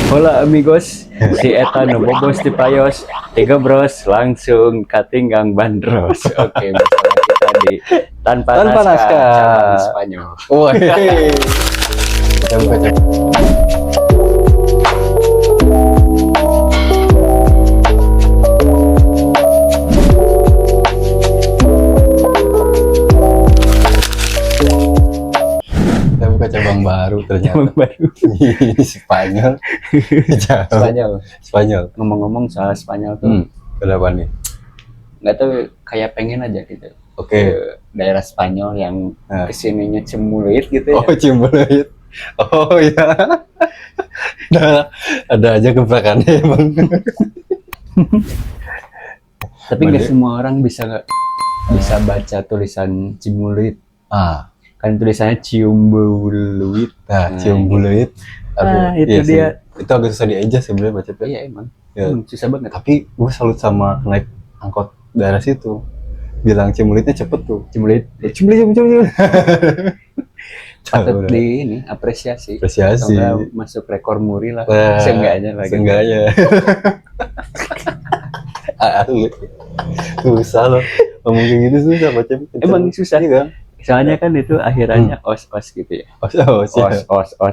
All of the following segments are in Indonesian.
Hola amigos, si Eta no bobos di payos, tiga bros langsung katinggang bandros. Oke, bersama kita di Tanpa Tanpa Naskah, Naskah. cabang Spanyol. Wah, kita buka cabang baru ternyata. Cabang baru. Spanyol. Spanyol. Spanyol. Ngomong-ngomong soal Spanyol tuh, Kenapa nih? nggak tahu kayak pengen aja gitu. Oke. Ke daerah Spanyol yang kesininya cemulit gitu ya. Oh, Cimbelit. Oh ya. Nah, ada aja gebrakannya emang. Tapi nggak semua orang bisa baca tulisan Cimulit. Kan tulisannya Ciumbeluit. Nah, Ciumbeluit. Itu dia. Itu agak susah dieja sebenarnya baca. Iya emang. Ya. Susah banget. Tapi gue salut sama naik angkot daerah situ. Bilang Cimulitnya cepet tuh. Cimulit. Patut di ini apresiasi. Semoga masuk rekor muri lah. Seenggaknya lagi. Seenggaknya. Susah loh. Ngomong kayak gitu susah baca. Emang susah kan? Soalnya kan itu akhirannya os gitu ya. Os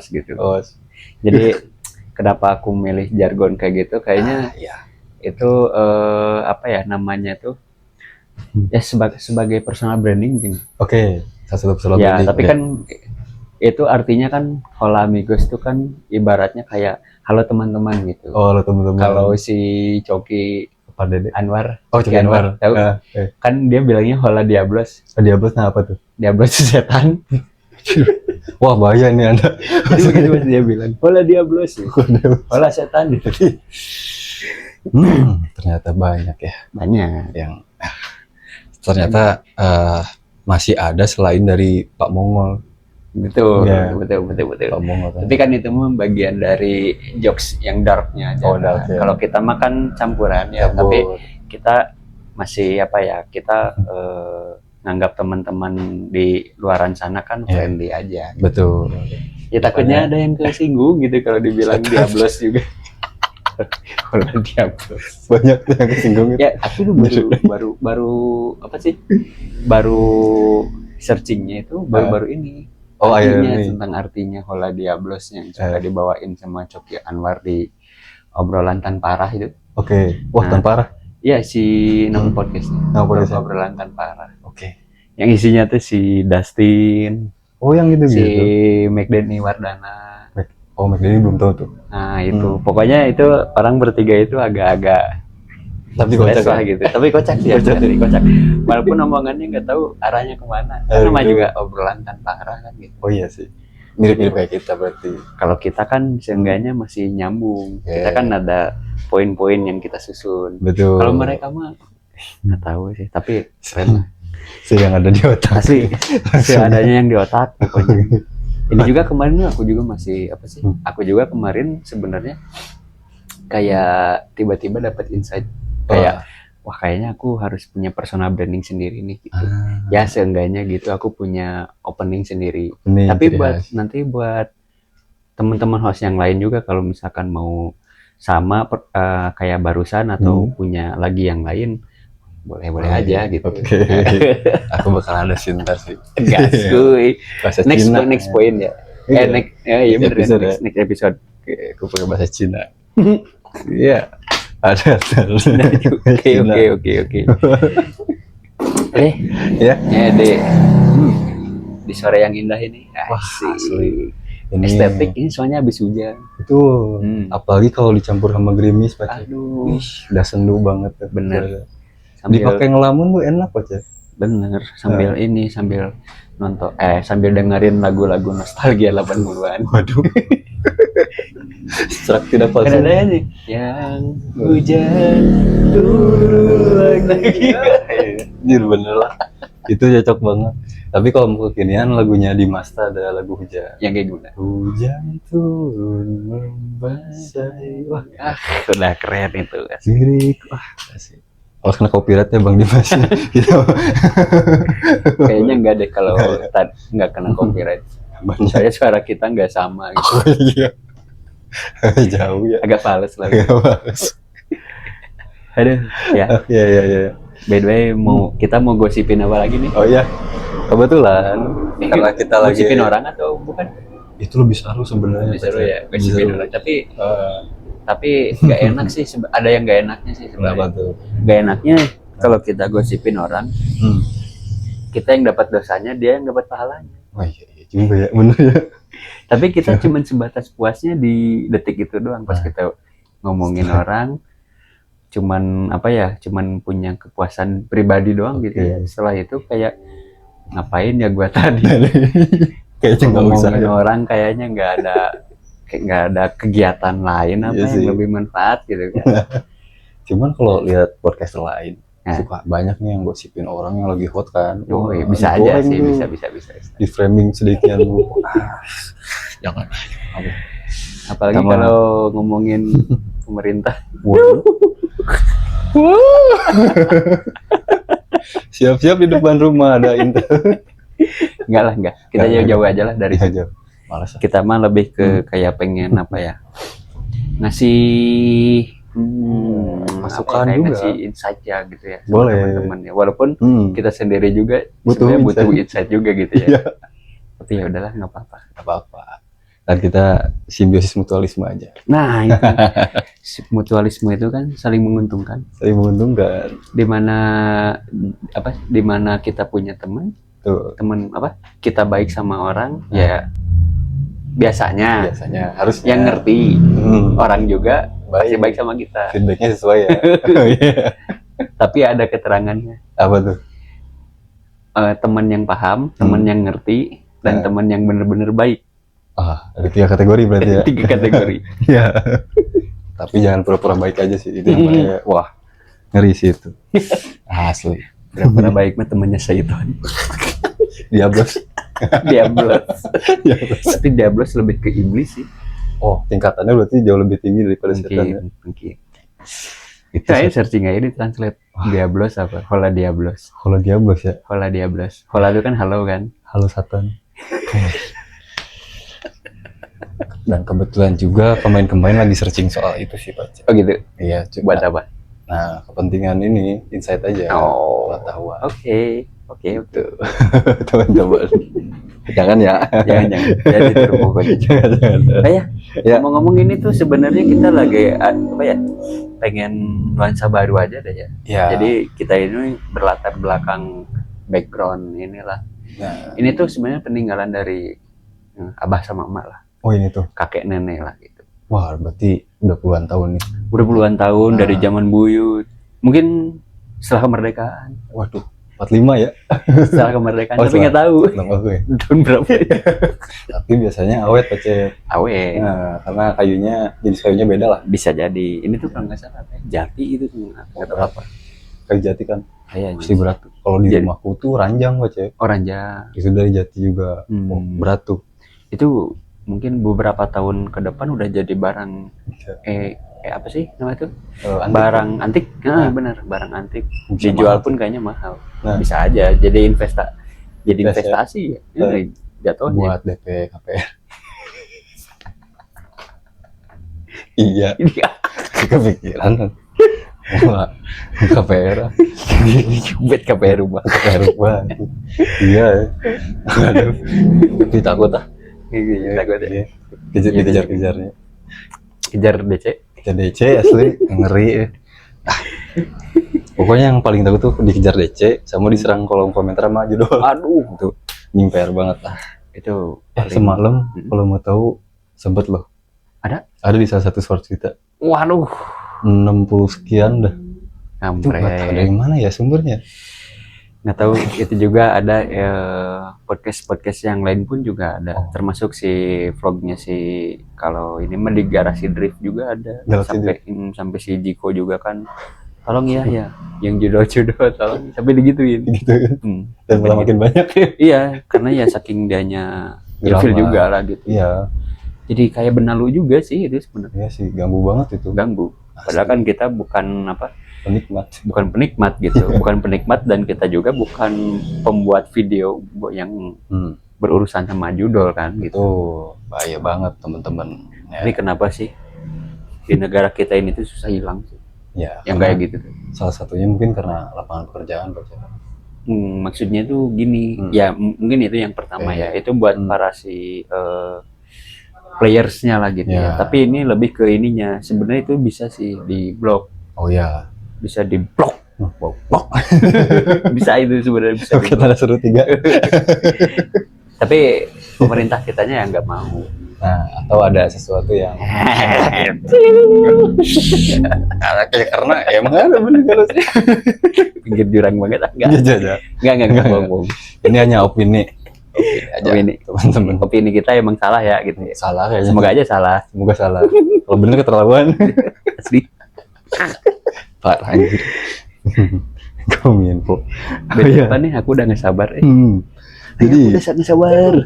gitu. Os. Jadi kenapa aku milih jargon kayak gitu? Kayaknya itu apa ya namanya tuh? Ya sebagai personal branding gini. Oke. Satu personal ya, branding. Tapi kan itu artinya kan Hola Amigos itu kan ibaratnya kayak halo teman-teman gitu. Oh, halo teman-teman. Kalau si Coki Anwar, Coki Anwar, tahu? Kan dia bilangnya Hola Diablos. Diablos apa tuh? Diablos setan. Wah, bahaya nih Anda. Jadi begitu dia bilang, Hola Diablos. Hola setan gitu. Ternyata banyak ya. Banyak Yang ternyata masih ada selain dari Pak Mongol. Betul. Pak Mongol. Tapi kan itu mah bagian dari jokes yang darknya aja. Dark, ya. Kalau kita makan campuran ya, tapi kita masih apa ya? Kita nganggap teman-teman di luaran sana kan friendly aja. Betul. Ya takutnya ada yang kesinggung gitu kalau dibilang Diablos juga. Kalau Diablos. Banyak yang kesinggung. Ya, aku tuh baru apa sih? Baru searchingnya itu baru-baru ini. Tentang artinya Hola Diablos yang suka dibawain sama Coki Anwar di obrolan tanpa arah itu. Oke. Wah, tanpa arah. Iya, si nama podcastnya. Obrolan tanpa arah. Oke. Yang isinya tuh si Dustin. Oh, yang itu si gitu. McDenny Wardana. Oh, McDenny belum tahu tuh. Nah, itu. Pokoknya itu orang bertiga itu agak-agak tapi kocak lah gitu. Tapi kocak sih ya. Kocak. Walaupun omongannya nggak tahu arahnya kemana. Karena juga obrolan tanpa arah kan gitu. Oh iya sih. Mirip-mirip kayak kita berarti. Kalau kita kan seenggaknya masih nyambung. Kita kan ada poin-poin yang kita susun. Betul. Kalau mereka mah nggak tahu sih. Tapi keren. Yang ada di otak. Asli. Seadanya yang di otak pokoknya. Ini juga kemarin aku juga masih apa sih? Aku juga kemarin sebenarnya kayak tiba-tiba dapat insight kayak wah kayaknya aku harus punya personal branding sendiri nih gitu. Ya seenggaknya gitu aku punya opening sendiri. Tapi buat teman-teman host yang lain juga kalau misalkan mau sama kayak barusan atau punya lagi yang lain boleh aja gitu. Oke. Aku bakal ada cinta sih. Gas kuy. Next point ya. Next episode. Aku pakai bahasa Cina. Iya. Ada. Oke. Di sore yang indah ini. Wah, asli. Ini estetik ini soalnya habis hujan. Betul. Apalagi kalau dicampur sama gerimis, Pak. Aduh, udah sendu banget. Bener. Dipakai ngelamun tuh enak, Pak. Bener. Sambil nonton sambil dengerin lagu-lagu nostalgia 80-an. Waduh. Serak tidak palsu. Ada nih yang hujan turun lagi. Jujur bener lah. Itu cocok banget. Tapi kalau mau kekinian lagunya di Masta ada lagu hujan. Yang kayak gimana? Hujan turun membasahi. Wah, udah keren itu. Lirik. Wah, asik. Harus kena copyright ya Bang Dimas. Kayaknya enggak deh kalau nggak kena copyright. Soalnya suara kita nggak sama gitu. Oh iya. Jauh ya. agak fals lah. Agak males. Aduh, ya. Iya. By the way, kita mau gosipin apa lagi nih? Oh iya, kebetulan karena kita lagi Gosipin orang atau bukan? itu lebih seru sebenarnya. Lebih seru ya, Lebih gosipin seru. orang. Tapi nggak enak sih. Ada yang nggak enaknya sih Kenapa sebenarnya. tuh? Nggak enaknya kalau kita gosipin orang, Hmm. kita yang dapat dosanya, dia yang dapat pahalanya. Oh iya juga ya, bener ya. Tapi kita cuman sebatas puasnya di detik itu doang pas kita ngomongin orang. Cuman punya kepuasan pribadi doang gitu ya. Setelah itu kayak ngapain ya gua tadi Kayaknya nggak usah ngomongin ya. orang, kayaknya nggak ada kegiatan lain apa Iya yang sih. lebih manfaat gitu kan. Cuman kalau lihat podcast lain, Nah. suka banyak nih yang gosipin orang yang lagi hot kan. Oh, Wah, bisa aja digoreng sih, tuh. bisa. Di framing sedikitnya lu. Jangan. Apalagi Sama. kalau ngomongin pemerintah. Waduh. Siap-siap di depan rumah ada Intel. Enggak. Kita Nggak. jauh-jauh aja lah dari situ. aja. Malas. Kita mah lebih ke kayak pengen apa ya? Ngasih Masukan kayak juga. ngasih insight ya gitu ya. sama Boleh. teman-teman ya. Walaupun kita sendiri juga Butuh sebenarnya butuh insight juga gitu ya. Iya. Tapi ya udahlah, nggak apa-apa. Nggak apa-apa. Dan kita simbiosis mutualisme aja. Nah, itu mutualisme itu kan saling menguntungkan. Saling menguntungkan. Di mana kita punya teman kita baik sama orang ya biasanya harusnya yang ngerti orang juga pasti baik sama kita. Feedbacknya sesuai ya. Tapi ada keterangannya. Apa tuh? Teman yang paham, teman yang ngerti, dan teman yang benar-benar baik. Ada 3 kategori berarti ya. 3 kategori. Iya. Tapi jangan pura-pura baik aja sih. Itu yang bahaya. Wah, ngeri sih itu. Asli. Pura-pura baik mah temannya Syaitan. Diablos. Diablos. Tapi Diablos lebih ke iblis sih. Oh, tingkatannya berarti jauh lebih tinggi daripada setan ya. Mungkin. Itu Saya searching aja di translate. Diablos apa? Hola Diablos. kalau Diablos ya. Hola Diablos. Hola itu kan halo kan? Halo Satan. Dan kebetulan juga pemain-pemain lagi searching soal itu sih Pak. Oh gitu. Iya, Buat apa? Nah, kepentingan ini insight aja. Oh. Pengetahuan. Oke. Teman-teman. Jangan ya. Jangan. Jadi terus pokoknya. Jangan. Ya. Ngomong ini tuh sebenarnya kita lagi pengen nuansa baru aja deh ya. Ya. Jadi kita ini berlatar belakang background inilah. Nah. Ini tuh sebenarnya peninggalan dari abah sama emak lah. Oh ini tuh. Kakek nenek lah gitu. Wah, berarti udah puluhan tahun nih. Udah puluhan tahun dari zaman buyut. Mungkin setelah kemerdekaan. Waduh, 45 ya? Setelah kemerdekaan, Oh, tapi nggak tahu Oke. tahun berapa. Tapi biasanya awet Pece. Awet. Nah, karena jenis kayunya beda lah. Bisa jadi. Ini tuh kalau nggak salah jati itu tuh nggak tahu apa. Kayu jati kan. Kayaknya. Pasti berat. Kalau di Jadi- rumahku tuh ranjang Pece. Oranja. Itu dari jati juga. Oh, berat tuh. Itu mungkin beberapa tahun ke depan udah jadi barang apa sih namanya tuh? Barang antik. Benar, barang antik. Bisa Dijual mahal. pun kayaknya mahal. Nah. Bisa aja jadi Invest ya? investasi ya. Jatuhnya. Buat DP KPR. Iya, kepikiran. Wah, KPR. Buat KPR rumah. KPR rumah. Iya. Aduh. Tapi takut ah. Iya, takut ya. Dikejar-kejarnya. Kejar DC. Kejar DC asli ngeri ya. Pokoknya yang paling takut tuh dikejar DC sama diserang kolom komentar sama judul. Aduh, Itu nyimper banget lah. itu Semalam kalau mau tahu sempet loh. Ada? Ada di salah satu source kita. Waduh, 60 sekian dah. Itu nggak tahu dari mana ya sumbernya. Nggak tahu. Itu juga ada podcast yang lain pun juga ada. Termasuk si vlognya si kalau ini mah di Garasi Drift juga ada. Garasi Sampai si Jiko juga kan. Tolong ya, yang judul-judul tolong sampai digituin. Gitu kan. Dan malah makin banyak ya. Iya, karena ya saking dianya ilfil Drama. juga lah gitu. Iya. Jadi kayak benalu juga sih itu sebenarnya. Iya sih, ganggu banget itu. Ganggu. Padahal kan kita bukan Penikmat. bukan penikmat gitu, bukan penikmat dan kita juga bukan pembuat video yang berurusan sama judul kan gitu. Itu bahaya banget teman-teman. Tapi kenapa sih di negara kita ini tuh susah hilang sih? Ya, Yang karena kayak gitu tuh. salah satunya mungkin karena lapangan pekerjaan Pak Cep. Maksudnya tuh gini, ya mungkin itu yang pertama ya. Itu buat para si playersnya lah gitu ya. Tapi ini lebih ke ininya. Sebenarnya itu bisa sih di blok. Oh ya. Bisa di blok. Bisa itu sebenarnya bisa. Kita ada seru 3. Tapi pemerintah kitanya yang nggak mau. Nah, atau ada sesuatu yang karena emang ada bener kalau pinggir jurang banget enggak bohong. Ini hanya opini aja teman-teman. Opini kita emang salah ya gitu ya. Salah kayaknya. Semoga aja salah. Semoga salah. Kalau bener keterlaluan. Asli. Parah anjir. Kominfo. Apa nih aku udah nggak sabar. Jadi udah nggak sabar.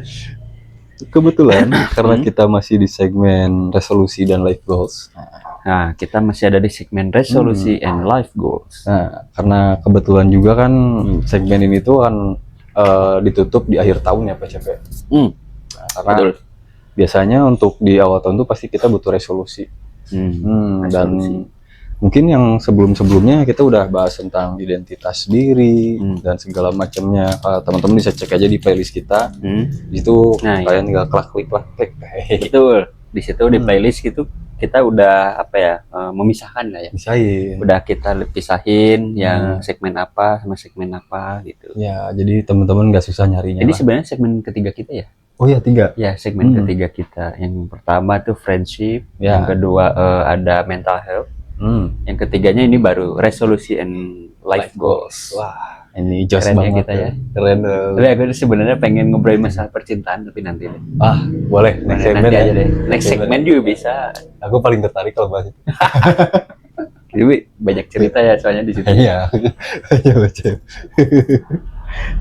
Kebetulan karena kita masih di segmen resolusi dan life goals. Nah, kita masih ada di segmen resolusi and life goals. Nah, karena kebetulan juga kan segmen ini tuh kan ditutup di akhir tahun ya Pak Cepe. Nah, karena Betul. Biasanya untuk di awal tahun tuh pasti kita butuh resolusi. Dan mungkin yang sebelum-sebelumnya kita udah bahas tentang identitas diri dan segala macamnya. Teman-teman bisa cek aja di playlist kita. Di situ kalian tinggal klik lah. Betul. Di situ di playlist gitu kita udah apa ya memisahkan lah ya. Misahin. Udah kita pisahin yang segmen apa sama segmen apa gitu. Ya, jadi teman-teman nggak susah nyarinya. Ini sebenarnya segmen ketiga kita ya. Oh ya 3. Ya segmen ketiga kita. Yang pertama tuh friendship. Ya. Yang kedua ada mental health. Yang ketiganya ini baru resolusi and life goals. Wah, ini jos keren banget ya kita ya. Keren. Tapi aku sebenarnya pengen ngobrolin masalah percintaan tapi nanti deh. Boleh. Next segmen aja deh. Next segmen juga bisa. Aku paling tertarik kalau bahas itu. Jadi banyak cerita ya soalnya di situ. Iya.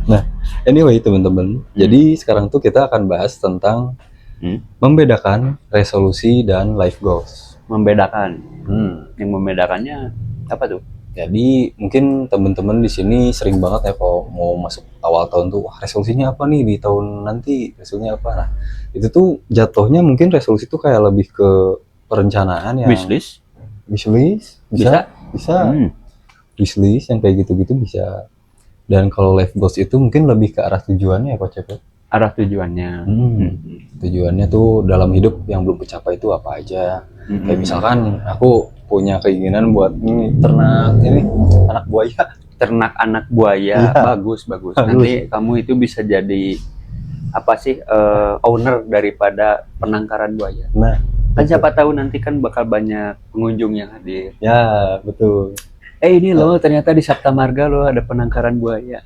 Nah, anyway teman-teman. Jadi sekarang tuh kita akan bahas tentang membedakan resolusi dan life goals. Membedakan. Yang membedakannya apa tuh? Jadi mungkin teman-teman di sini sering banget ya kalau mau masuk awal tahun tuh, resolusinya apa nih di tahun nanti, resolusinya apa. Nah, itu tuh jatuhnya mungkin resolusi tuh kayak lebih ke perencanaan yang Wishlist bisa. Wishlist yang kayak gitu-gitu bisa. Dan kalau life goals itu mungkin lebih ke arah tujuannya ya Coach Cepet. Arah tujuannya. Tujuannya tuh dalam hidup yang belum tercapai itu apa aja. Kayak misalkan aku punya keinginan buat ternak anak buaya. Ternak anak buaya, bagus. Nanti kamu itu bisa jadi apa sih owner daripada penangkaran buaya. Nah, kan siapa tahu nanti kan bakal banyak pengunjung yang hadir. Ya, betul. Ini loh ternyata di Sabta Marga loh ada penangkaran buaya.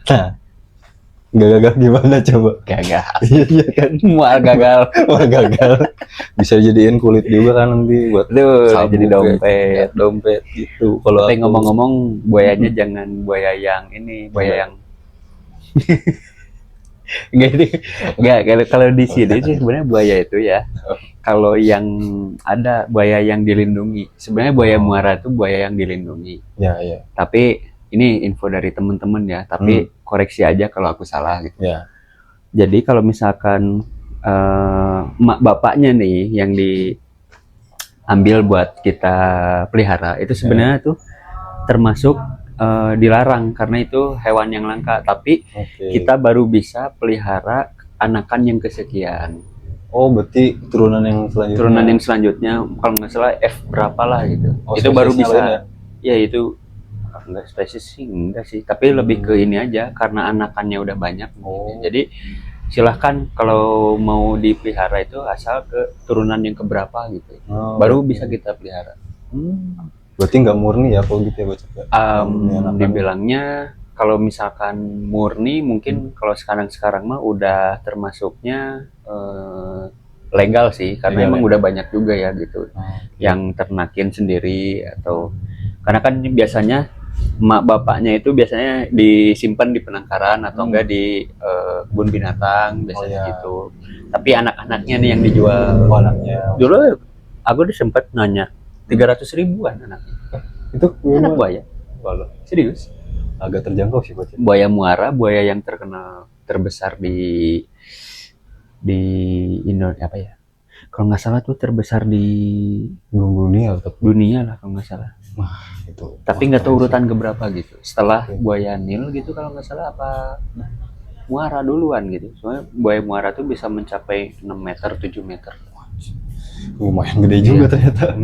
Nah, gagal gimana coba? Gagal. Iya kan, Mual gagal. Bisa jadiin kulit juga kan nanti buat jadi dompet gitu. Kalau tapi ngomong-ngomong buayanya jangan buaya yang ini, buaya yang enggak kalau di sini sih sebenarnya buaya itu ya. Kalau yang ada buaya yang dilindungi. Sebenarnya buaya muara itu buaya yang dilindungi. Ya. Tapi ini info dari teman-teman ya, tapi koreksi aja kalau aku salah gitu. Ya. Jadi kalau misalkan emak bapaknya nih yang diambil buat kita pelihara, itu sebenarnya tuh termasuk dilarang karena itu hewan yang langka. Tapi kita baru bisa pelihara anakan yang kesekian. Oh, berarti turunan yang selanjutnya kalau nggak salah F berapa lah gitu. Oh, itu baru bisa. Ya itu enggak spesies sih enggak sih, tapi lebih ke ini aja karena anakannya udah banyak. Jadi silahkan kalau mau dipelihara itu asal ke turunan yang keberapa gitu. Baru bisa kita pelihara. Berarti nggak murni ya kalau gitu ya Baca? Dibilangnya kalau misalkan murni mungkin kalau sekarang mah udah termasuknya legal sih karena emang udah banyak juga ya gitu yang ternakin sendiri atau karena kan biasanya emak bapaknya itu biasanya disimpan di penangkaran atau enggak di kebun binatang biasanya gitu. Tapi anak-anaknya nih yang dijual. Anaknya. Dulu aku udah sempat nanya 300.000-an anaknya. Itu anak buaya. Serius? Agak terjangkau sih Baca. Buaya muara, buaya yang terkenal terbesar di Indonesia apa ya? kalau nggak salah tuh terbesar di dunia atau dunia lah kalau nggak salah. itu. Tapi nggak tahu urutan keberapa gitu. Setelah buaya Nil gitu kalau nggak salah apa muara duluan gitu. Soalnya buaya muara tuh bisa mencapai 6 meter, 7 meter. Lumayan gede juga ternyata.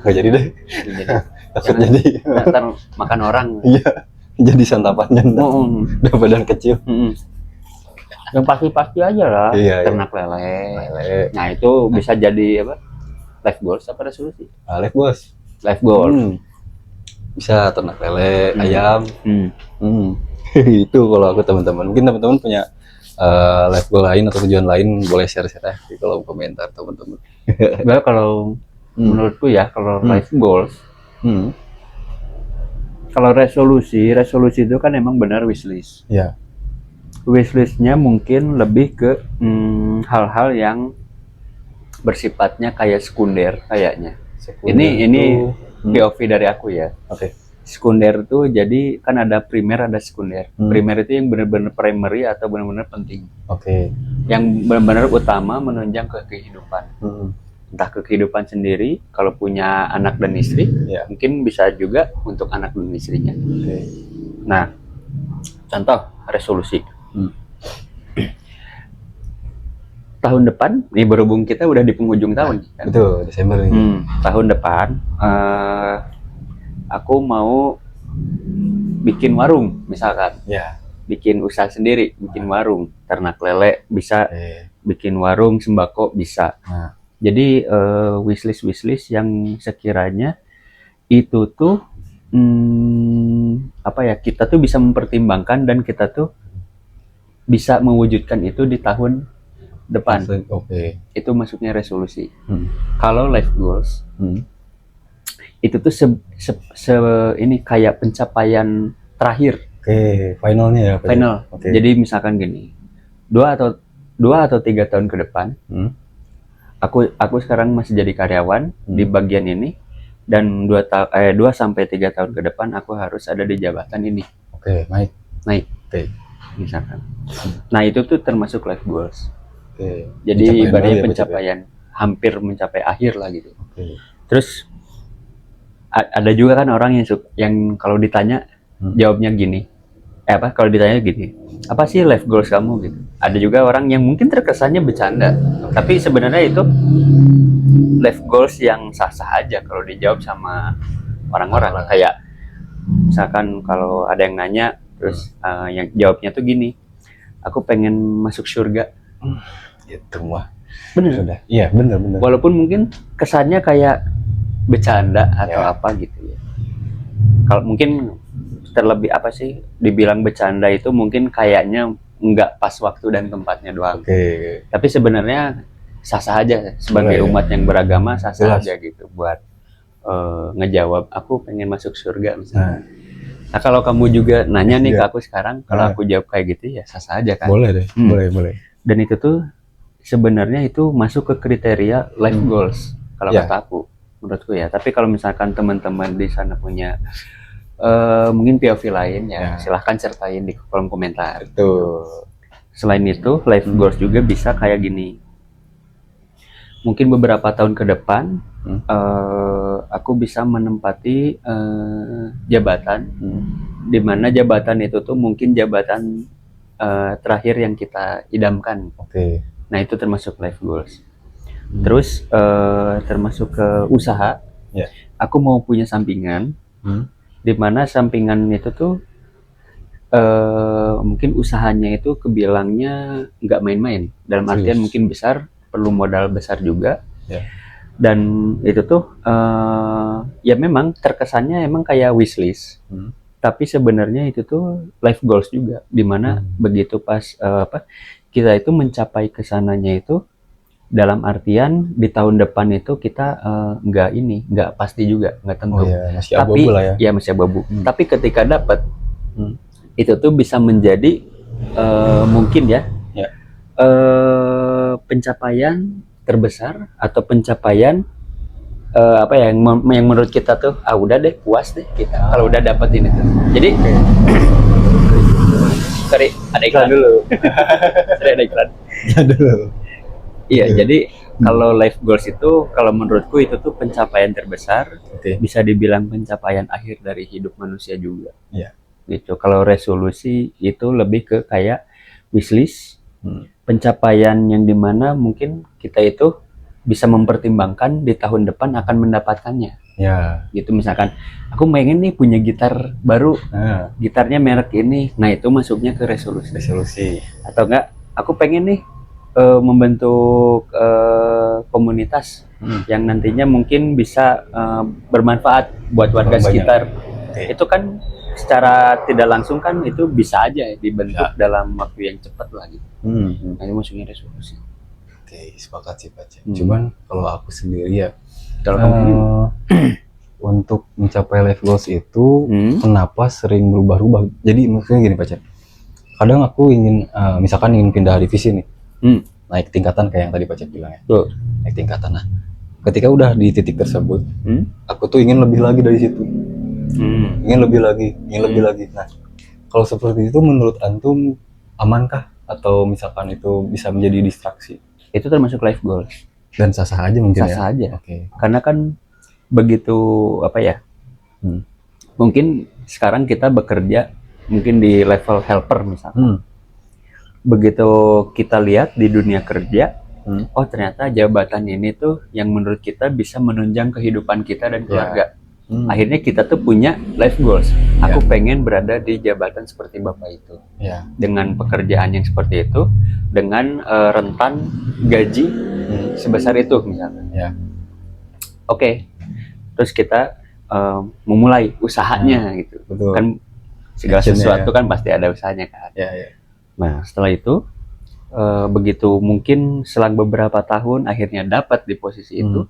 Nggak jadi deh. Jadi Takut jadi. ntar makan orang. Iya. Jadi santapannya udah badan kecil. Yang pasti-pasti aja lah. Iya, ternak lele. Nah itu bisa jadi apa? Life goals apa resolusi? Life goals. Life goals. Bisa ternak lele, ayam. Itu kalau aku teman-teman. Mungkin teman-teman punya life goal lain atau tujuan lain, boleh share-share ya di kolom komentar teman-teman. Nah, kalau menurutku ya, kalau life goals, kalau resolusi itu kan emang benar wishlist. Ya. Wishlistnya mungkin lebih ke hal-hal yang bersifatnya kayak sekunder kayaknya. Ini POV dari aku ya. Oke. Sekunder tuh jadi kan ada primer, ada sekunder. Primer itu yang benar-benar primary atau benar-benar penting. Oke. Yang benar-benar utama menunjang ke kehidupan. Entah ke kehidupan sendiri, kalau punya anak dan istri, mungkin bisa juga untuk anak dan istrinya. Nah, contoh resolusi. Tahun depan, ini berhubung kita udah di penghujung tahun. Kan? Betul, Desember ini. Tahun depan, aku mau bikin warung, misalkan. Ya. Bikin usaha sendiri, bikin warung, ternak lele bisa, bikin warung sembako bisa. Jadi wishlist yang sekiranya itu tuh apa ya, kita tuh bisa mempertimbangkan dan kita tuh bisa mewujudkan itu di tahun depan. Itu masuknya resolusi. Kalau life goals itu tuh ini kayak pencapaian terakhir. Finalnya ya. Final. Jadi misalkan gini, 2 atau 3 tahun ke depan, aku sekarang masih jadi karyawan di bagian ini, dan 2 sampai 3 tahun ke depan aku harus ada di jabatan ini. Naik. Misalkan. Nah itu tuh termasuk life goals. Jadi ibaratnya pencapaian hampir mencapai akhir lah gitu. Terus ada juga kan orang yang kalau ditanya jawabnya gini. Kalau ditanya gini, apa sih life goals kamu gitu? Ada juga orang yang mungkin terkesannya bercanda, tapi sebenarnya itu life goals yang sah-sah aja kalau dijawab sama orang-orang. Kayak misalkan kalau ada yang nanya, terus yang jawabnya tuh gini, aku pengen masuk surga. Itu mah. Bener. Iya, bener. Walaupun mungkin kesannya kayak bercanda atau apa gitu ya. Kalau mungkin terlebih apa sih dibilang bercanda itu mungkin kayaknya nggak pas waktu dan tempatnya doang. Tapi sebenarnya sah-sah aja sebagai umat yang beragama, sah-sah aja gitu buat ngejawab aku pengen masuk surga misalnya. Nah kalau kamu juga nanya nih ke aku sekarang, kalau aku jawab kayak gitu ya sah-sah aja kan. Boleh deh. Boleh. Dan itu tuh sebenarnya itu masuk ke kriteria life goals kalau kata aku, menurutku ya. Tapi kalau misalkan teman-teman di sana punya mungkin POV lain ya, silahkan sertain di kolom komentar. Selain itu life goals juga bisa kayak gini. Mungkin beberapa tahun ke depan aku bisa menempati jabatan di mana jabatan itu tuh mungkin jabatan terakhir yang kita idamkan. Nah itu termasuk life goals. Terus termasuk ke usaha. Aku mau punya sampingan, di mana sampingan itu tuh mungkin usahanya itu kebilangnya nggak main-main. Dalam artian mungkin besar, perlu modal besar juga. Dan itu tuh ya memang terkesannya emang kayak wishlist. Tapi sebenarnya itu tuh life goals juga, dimana begitu pas kita itu mencapai kesananya itu dalam artian di tahun depan itu kita nggak pasti juga, nggak tentu. Masih abu-abu lah ya. Ya masih abu-abu. Tapi ketika dapat itu tuh bisa menjadi mungkin pencapaian terbesar atau pencapaian apa ya yang menurut kita tuh udah deh puas deh kita kalau udah dapetin itu. Jadi sorry ada iklan dulu. Sorry ada iklan. Dulu. Iya, jadi kalau life goals itu, kalau menurutku itu tuh pencapaian terbesar, bisa dibilang pencapaian akhir dari hidup manusia juga. Iya. Gitu. Kalau resolusi itu lebih ke kayak wishlist, pencapaian yang dimana mungkin kita itu bisa mempertimbangkan di tahun depan akan mendapatkannya. Ya. Gitu misalkan, aku pengen nih punya gitar baru, gitarnya merek ini, nah itu masuknya ke resolusi. Atau enggak, aku pengen nih membentuk komunitas yang nantinya mungkin bisa bermanfaat buat warga sekitar. Itu kan secara tidak langsung kan itu bisa aja dibentuk dalam waktu yang cepat lah gitu. Nah itu maksudnya resolusi. Oke, sepakat sih Pak Cep. Cuman kalau aku sendiri ya, untuk mencapai life goals itu kenapa sering berubah-ubah. Jadi maksudnya gini Pak Cep, kadang aku ingin misalkan ingin pindah divisi nih, naik tingkatan kayak yang tadi Pak Cep bilang ya, naik tingkatan. Nah ketika udah di titik tersebut, aku tuh ingin lebih lagi dari situ, ingin lebih lagi. Nah kalau seperti itu menurut antum amankah atau misalkan itu bisa menjadi distraksi? Itu termasuk life goals dan sah-sah aja mungkin sah-sah ya? aja. Karena kan begitu apa ya, mungkin sekarang kita bekerja mungkin di level helper misalkan, begitu kita lihat di dunia kerja, oh ternyata jabatan ini tuh yang menurut kita bisa menunjang kehidupan kita dan keluarga. Akhirnya kita tuh punya life goals. Aku pengen berada di jabatan seperti bapak itu, dengan pekerjaan yang seperti itu, dengan rentan gaji sebesar itu misalnya. Oke, terus kita memulai usahanya gitu. Betul. Kan segala sesuatu kan pasti ada usahanya kan. Nah setelah itu begitu mungkin selang beberapa tahun akhirnya dapat di posisi itu,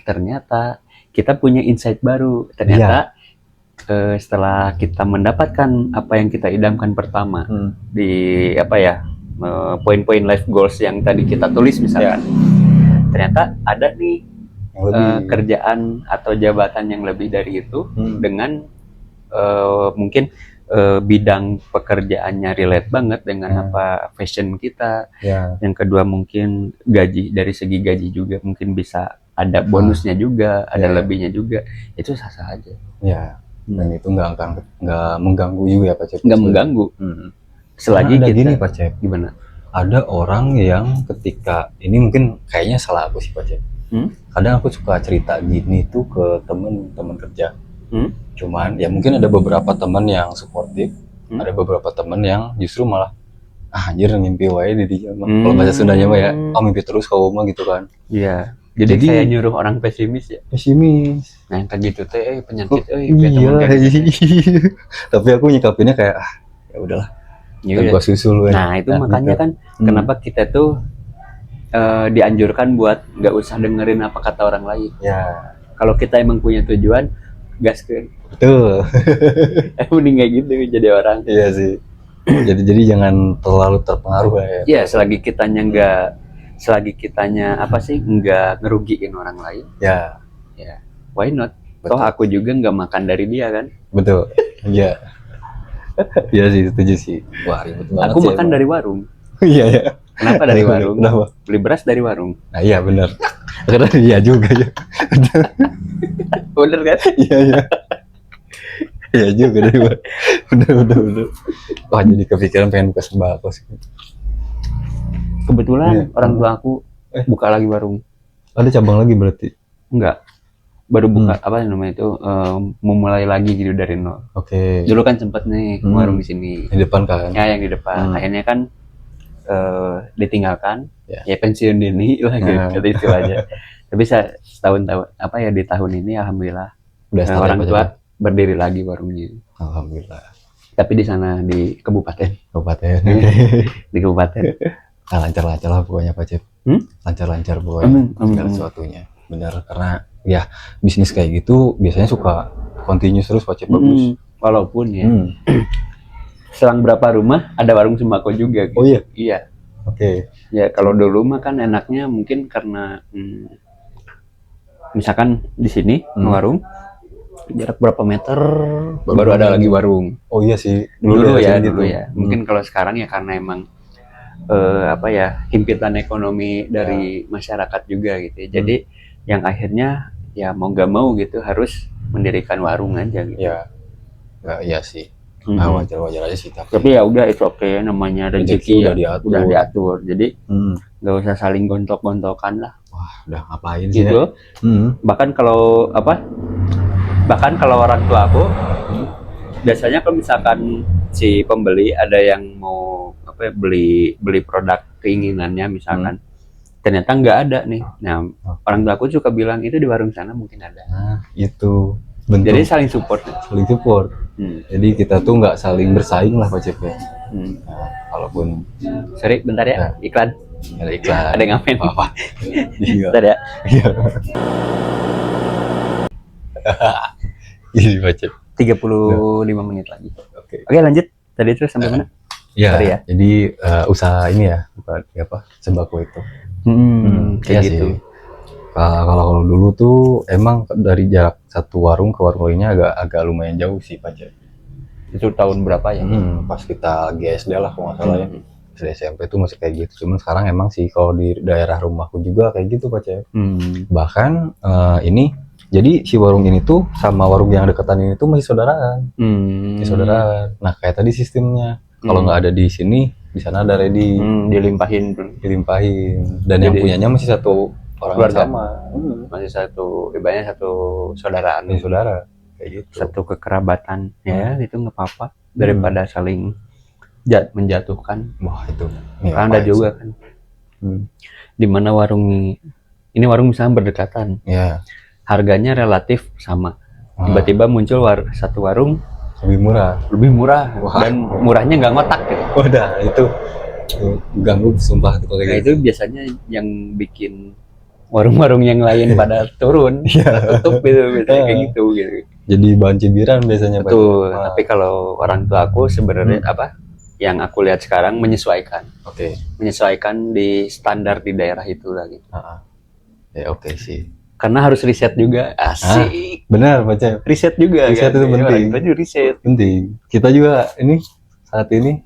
ternyata kita punya insight baru. Ternyata setelah kita mendapatkan apa yang kita idamkan pertama di apa ya, poin-poin life goals yang tadi kita tulis misalkan, ternyata ada nih kerjaan atau jabatan yang lebih dari itu dengan mungkin bidang pekerjaannya relate banget dengan apa fashion kita. Yang kedua mungkin gaji, dari segi gaji juga mungkin bisa ada bonusnya juga, ada lebihnya juga, itu sah-sah aja. Dan itu nggak mengganggu juga ya Pak Cep? Nggak mengganggu. Selagi ada kita gini Pak Cep, gimana? Ada orang yang ketika ini mungkin kayaknya salah aku sih Pak Cep. Kadang aku suka cerita gini tuh ke temen kerja. Cuman ya mungkin ada beberapa teman yang suportif, ada beberapa teman yang justru malah anjir ngimpi wae di dia mah. Kalau bahasa Sundanya mah ya, mimpi terus kau mah gitu kan. Iya. Jadi kayak nyuruh orang pesimis ya. Pesimis. Nah yang kayak gitu teh penyakit iya. Tapi aku nyikapinnya kayak ya udahlah. Gua susul. Nah itu makanya kan kenapa kita tuh dianjurkan buat nggak usah dengerin apa kata orang lain. Kalau kita emang punya tujuan, gaskeun. Betul. Mending kayak gitu jadi orang. Iya sih. jadi jangan terlalu terpengaruh ya. Iya, selagi kitanya apa sih nggak ngerugiin orang lain. Ya, why not? Betul. Toh aku juga nggak makan dari dia kan. Betul. Iya. Iya sih, setuju sih. Wah, ribet banget. Aku makan dari warung. Iya. Kenapa dari warung? Kenapa? Beli beras dari warung. Nah iya benar. Karena iya juga ya. Bener kan? Iya. Iya juga dari warung. Bener. Wah jadi kepikiran pengen buka sembako sih. Kebetulan orang tua aku buka lagi warung. Ada cabang lagi berarti? Enggak. Baru buka apa namanya itu memulai lagi gitu dari nol. Oke. Dulu kan sempet nih warung di sini. Di depan kan? Ya yang di depan. Akhirnya kan ditinggalkan, ya pensiun dini lah gitu istilahnya. Tapi setahun apa ya di tahun ini alhamdulillah udah orang tua berdiri lagi warungnya. Alhamdulillah. Tapi di sana di kabupaten. Di kabupaten. Nah, lancar-lancar lah pokoknya Pak Cep. Lancar-lancar pokoknya segala sesuatunya. Benar, karena ya bisnis kayak gitu biasanya suka continuous terus Pak Cep, bagus. Walaupun ya selang berapa rumah ada warung sembako juga gitu. Oh iya? Iya. Oke. Ya kalau dulu mah kan enaknya mungkin karena misalkan di sini warung jarak berapa meter baru ada lagi warung. Oh iya sih. Dulu ya. Mungkin kalau sekarang ya karena emang apa ya, himpitan ekonomi dari masyarakat juga gitu. Jadi yang akhirnya ya mau nggak mau gitu harus mendirikan warung aja gitu. Ya, nggak, iya sih. Nah, wajar-wajar aja sih, Tapi ya udah itu oke, namanya rezeki udah diatur. Jadi nggak usah saling gontok-gontokan lah. Wah, udah ngapain sih gitu. Bahkan kalau orang tua aku biasanya kalau misalkan si pembeli ada yang mau beli produk keinginannya misalkan, ternyata nggak ada nih. Nah, orang tua aku suka bilang itu di warung sana mungkin ada. Nah, itu bentuk. Jadi saling support. Jadi kita tuh nggak saling bersaing lah Pak Cep ya. Nah, kalaupun sorry bentar ya, iklan. Ada iklan. Ada yang ngapain? Apa? Bentar ya. Ini Pak Cep. 35 menit lagi. Oke, lanjut. Tadi itu sampai mana? Ya. Jadi usaha ini ya, bukan apa sembako itu. Kayak gitu. Kalau dulu tuh emang dari jarak satu warung ke warung lainnya agak lumayan jauh sih Pak Cep. Itu tahun berapa ya? Pas kita GSD lah kalau nggak salah ya. SD SMP tuh masih kayak gitu. Cuman sekarang emang sih kalau di daerah rumahku juga kayak gitu Pak Cep. Bahkan ini jadi si warung ini tuh sama warung yang deketan ini tuh masih saudaraan. Saudaraan. Nah kayak tadi sistemnya. Kalau nggak ada di sini, di sana ada ready. Dilimpahin. Dan yang punyanya masih satu orang yang sama. Masih satu, ibaratnya satu saudaraan. Saudara. Kayak gitu. Satu kekerabatan. Ya itu nggak apa-apa. Daripada saling menjatuhkan. Wah itu. Karena ada juga kan. Dimana warung ini warung misalnya berdekatan. Ya. Harganya relatif sama. Tiba-tiba muncul satu warung lebih murah. Wah. Dan murahnya nggak ngotak gitu. Udah itu ganggu sumpah tuh kayak gitu. Itu biasanya yang bikin warung-warung yang lain pada turun, tutup gitu kayak gitu. Jadi bahan cibiran biasanya. Betul. Tapi kalau orang tua aku sebenarnya yang aku lihat sekarang menyesuaikan. Menyesuaikan di standar di daerah itu lah gitu. Ya oke sih. Karena harus riset juga. Asik. Benar Pak Cep. Riset juga. Riset itu penting. Kita juga riset. Penting. Kita juga saat ini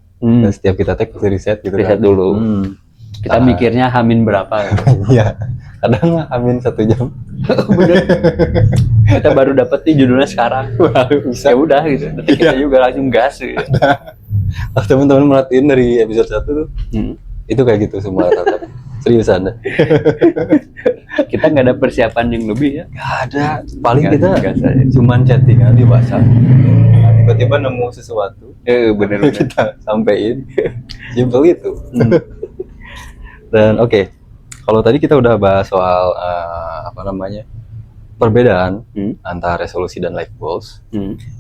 setiap kita tag pasti riset gitu. Riset dulu. Kita mikirnya hamin berapa. Iya. Kadang hamin 1 jam. Bener. Kita baru dapet nih judulnya sekarang. Ya udah gitu. Nanti kita juga langsung gas. Gitu. Teman-teman merhatiin dari episode 1 tuh. Itu kayak gitu semua rata-rata. Seriusan. Kita nggak ada persiapan yang lebih ya? Nggak ada. Paling kita cuman chattingan di WhatsApp. Tiba-tiba nemu sesuatu. Bener. Kita sampein. Simple itu. Dan oke. Kalau tadi kita udah bahas soal perbedaan antara resolusi dan life goals.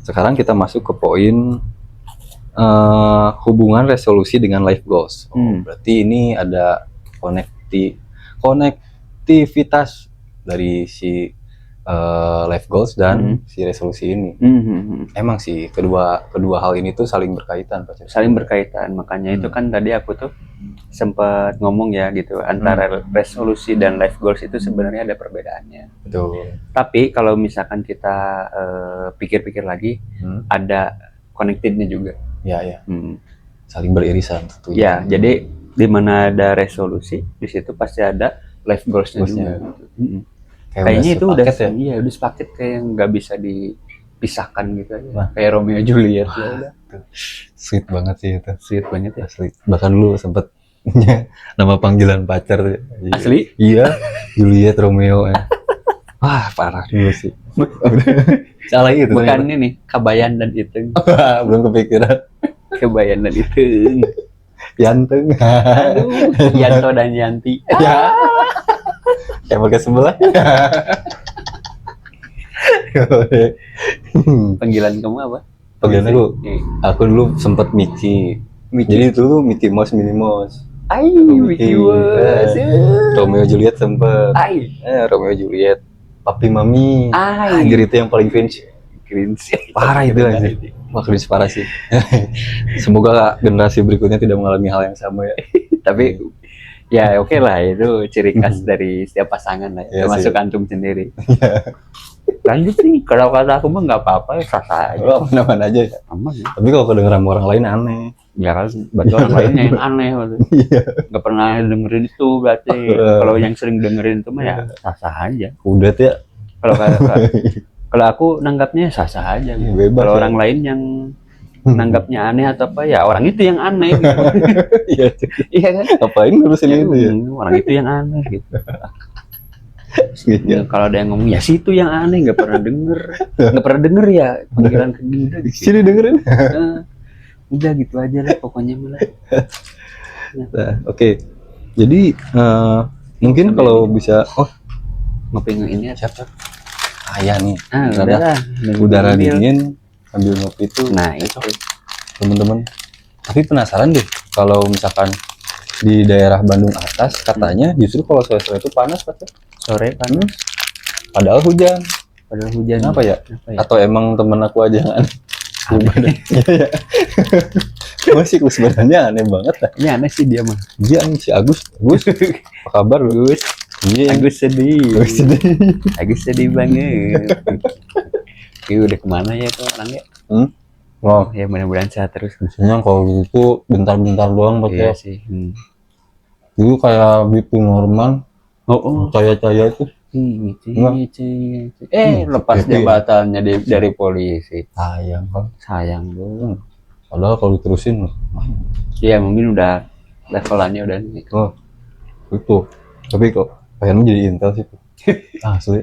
Sekarang kita masuk ke poin hubungan resolusi dengan life goals. Berarti ini ada konektivitas dari si life goals dan si resolusi ini. Emang sih kedua hal ini tuh saling berkaitan Pak Cep. Saling berkaitan, makanya itu kan tadi aku tuh sempat ngomong ya gitu, antara resolusi dan life goals itu sebenarnya ada perbedaannya. Betul. Tapi kalau misalkan kita pikir-pikir lagi, ada connected-nya juga. Ya. Saling beririsan tentunya. Ya, jadi di mana ada resolusi, di situ pasti ada life goals-nya juga. Kayaknya itu udah sepaket kayak yang nggak bisa dipisahkan gitu aja. Kayak Romeo Juliet. Sweet banget sih itu. Sweet banget ya. Asli. Bahkan dulu sempet nama panggilan pacar. Asli? Iya, Juliet Romeo. Wah, parah dulu sih. Salah itu. Bukan ini, Kabayan dan Iteng. Belum kepikiran. Kabayan dan Iteng. Yanteng. Yanto dan Yanti. Ya. Yang pakai sebelah. Panggilan kamu apa? Panggilan aku dulu sempet Mickey. Jadi itu tuh Mickey Mouse, Minnie Mouse. Mickey Mouse. Romeo Juliet sempet. Romeo Juliet. Papi Mami. Anjir itu yang paling cringe. Parah itu aja. Wah cringe parah sih. Semoga generasi berikutnya tidak mengalami hal yang sama ya. Tapi ya oke lah, itu ciri khas dari setiap pasangan lah. Termasuk antum sendiri. Lanjut sih, kalau kata aku mah nggak apa-apa, sah-sah aja. Aman-aman aja ya. Aman ya. Tapi kalau kedengeran orang lain aneh. Ya kan, berarti orang lainnya yang aneh waktu. Nggak pernah dengerin itu berarti. Kalau yang sering dengerin itu mah ya sah-sah aja. Udah ya. Kalau aku nanggapnya sah-sah aja. Bebas kalau ya. orang lain yang nanggapnya aneh atau apa ya orang itu yang aneh gitu. Iya kan? Ngapain ngurusin itu ya? Orang itu yang aneh gitu. Kalau ada yang ngomong ya situ yang aneh nggak pernah denger ya panggilan ke Dinda gitu. Sini dengerin. Udah gitu aja lah pokoknya malah. Nah, oke. Jadi mungkin kalau bisa ngopi ini siapa? Ya nih. Udara dingin sambil ngopi itu. Nah, itu teman-teman. Tapi penasaran deh kalau misalkan di daerah Bandung atas katanya justru kalau sore-sore itu panas katanya. Sore panas. Padahal hujan. Apa ya? Atau emang temen aku aja yang aneh? Masih sebenarnya aneh banget lah. Ini aneh sih dia mah. Dia si Agus. Apa kabar Gus? Iya. Agus sedih banget. Udah kemana ya itu orangnya? Wow. Ya mudah-mudahan sehat terus. Biasanya kalau gitu bentar-bentar doang Iya sih. Dulu kayak BP normal. Cahaya-cahaya itu. Lepas jabatannya dari polisi. Sayang dong. Padahal kalau diterusin. Iya mungkin udah levelannya udah nih. Itu. Tapi kok pengen jadi intel sih. Asli.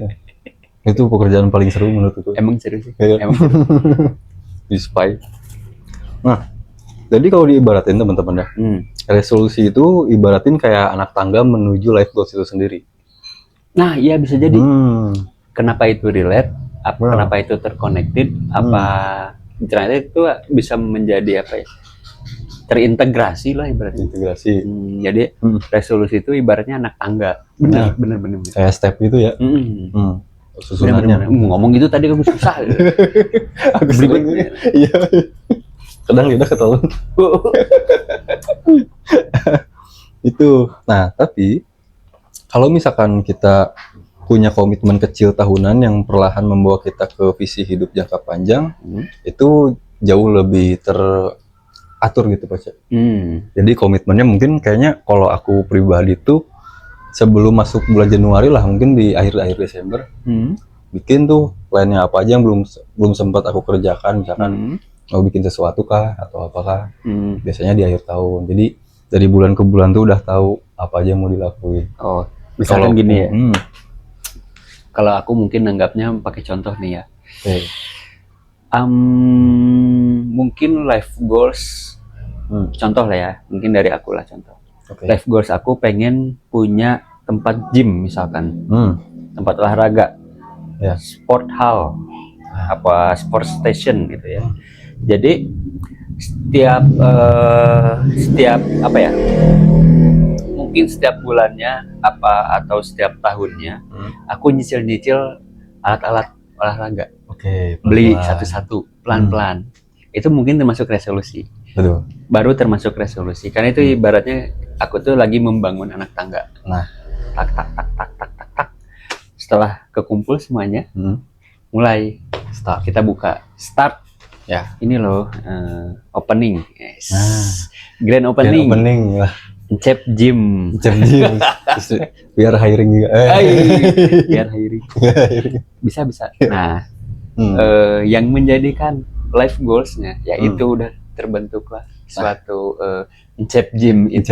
Itu pekerjaan paling seru menurutku. Emang seru sih. Emang. Di spy. Nah, jadi kalau diibaratin teman-teman ya, resolusi itu ibaratin kayak anak tangga menuju life goals itu sendiri. Nah, iya bisa jadi. Kenapa itu relate? Kenapa itu terconnected? Ternyata itu bisa menjadi apa ya? Terintegrasi lah ibaratnya. Jadi resolusi itu ibaratnya anak tangga. Bener. Kayak step itu ya. Susunannya. Ngomong gitu tadi kamu susah. Aku berikutnya. Iya. Kadang kita ketahuan. Itu. Nah, tapi kalau misalkan kita punya komitmen kecil tahunan yang perlahan membawa kita ke visi hidup jangka panjang, itu jauh lebih teratur gitu Pak. Jadi komitmennya mungkin kayaknya kalau aku pribadi tuh sebelum masuk bulan Januari lah, mungkin di akhir Desember, bikin tuh plannya apa aja yang belum sempat aku kerjakan, misalkan mau bikin sesuatu kah atau apakah. Biasanya di akhir tahun. Jadi dari bulan ke bulan tuh udah tahu apa aja yang mau dilakuin. Misalkan gini ya. Kalau aku mungkin nanggapnya pakai contoh nih ya. Mungkin life goals. Contoh lah ya, mungkin dari aku lah contoh. Life goals aku pengen punya tempat gym misalkan, tempat olahraga, sport hall, sport station gitu ya. Jadi setiap apa ya? Mungkin setiap bulannya atau setiap tahunnya, aku nyicil alat-alat olahraga. Beli satu-satu, pelan-pelan. Itu mungkin termasuk resolusi. Betul. Baru termasuk resolusi. Karena itu ibaratnya aku tuh lagi membangun anak tangga. Nah, tak. Setelah kekumpul semuanya, mulai kita buka. Start. Ya. Ini loh opening. Yes. Grand opening. Cep gym. Biar hiring juga. Biar hiring. Bisa. Nah, yang menjadikan life goals-nya ya itu udah terbentuklah suatu cep gym itu.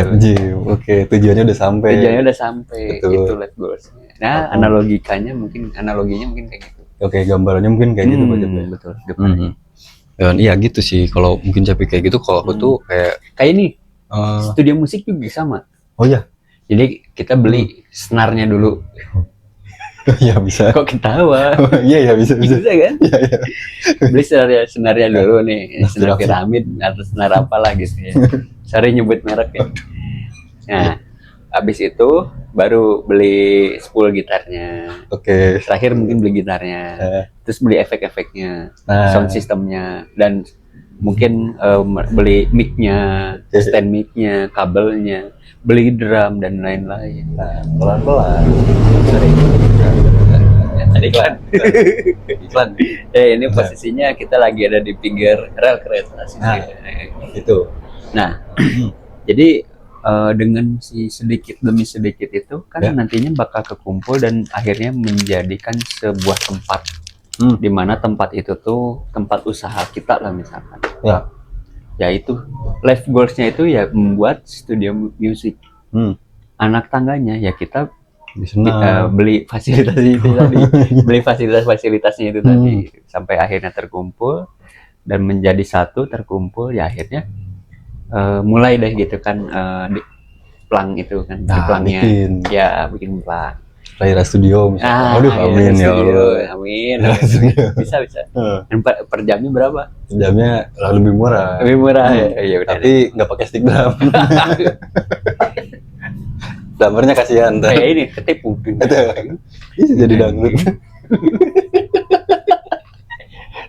Tujuannya udah sampai. Itu life goals-nya. Nah, analoginya mungkin kayak gitu. Gambarannya mungkin kayak gitu betul. Dan iya gitu sih, kalau mungkin capek kayak gitu, kalau aku tuh kayak ini studio musik juga sama. Jadi kita beli senarnya dulu. Iya bisa. Kok ketawa? Iya bisa kan? Iya. Beli senarnya dulu nih, senar piramid atau senar apalah gitu ya. Sorry nyebut merek ya. Nah, habis itu baru beli spool gitarnya. Terakhir mungkin beli gitarnya. Terus beli efek-efeknya, sound systemnya, dan mungkin beli mic-nya, stand mic-nya, kabelnya, beli drum dan lain-lain. Pelan-pelan. Sorry. Iklan. Ini posisinya kita lagi ada di pinggir rel kereta. Itu. Nah, jadi dengan si sedikit demi sedikit itu kan nantinya bakal kekumpul dan akhirnya menjadikan sebuah tempat di mana tempat itu tuh tempat usaha kita lah misalkan. Ya itu life goals-nya itu ya membuat studio musik. Anak tangganya ya kita beli fasilitas itu tadi, beli fasilitasnya itu tadi sampai akhirnya terkumpul dan menjadi satu terkumpul ya akhirnya mulai deh gitu kan di plang itu kan di plangnya bikin plang Laira Studio misalnya. Aduh, amin ya Allah. Amin. Bisa. Dan per jamnya berapa? Jamnya lebih murah. Lebih murah ya. Tapi nggak pakai stick drum. Drummernya kasihan. Kayak ini ketipu. Bisa jadi dangdut.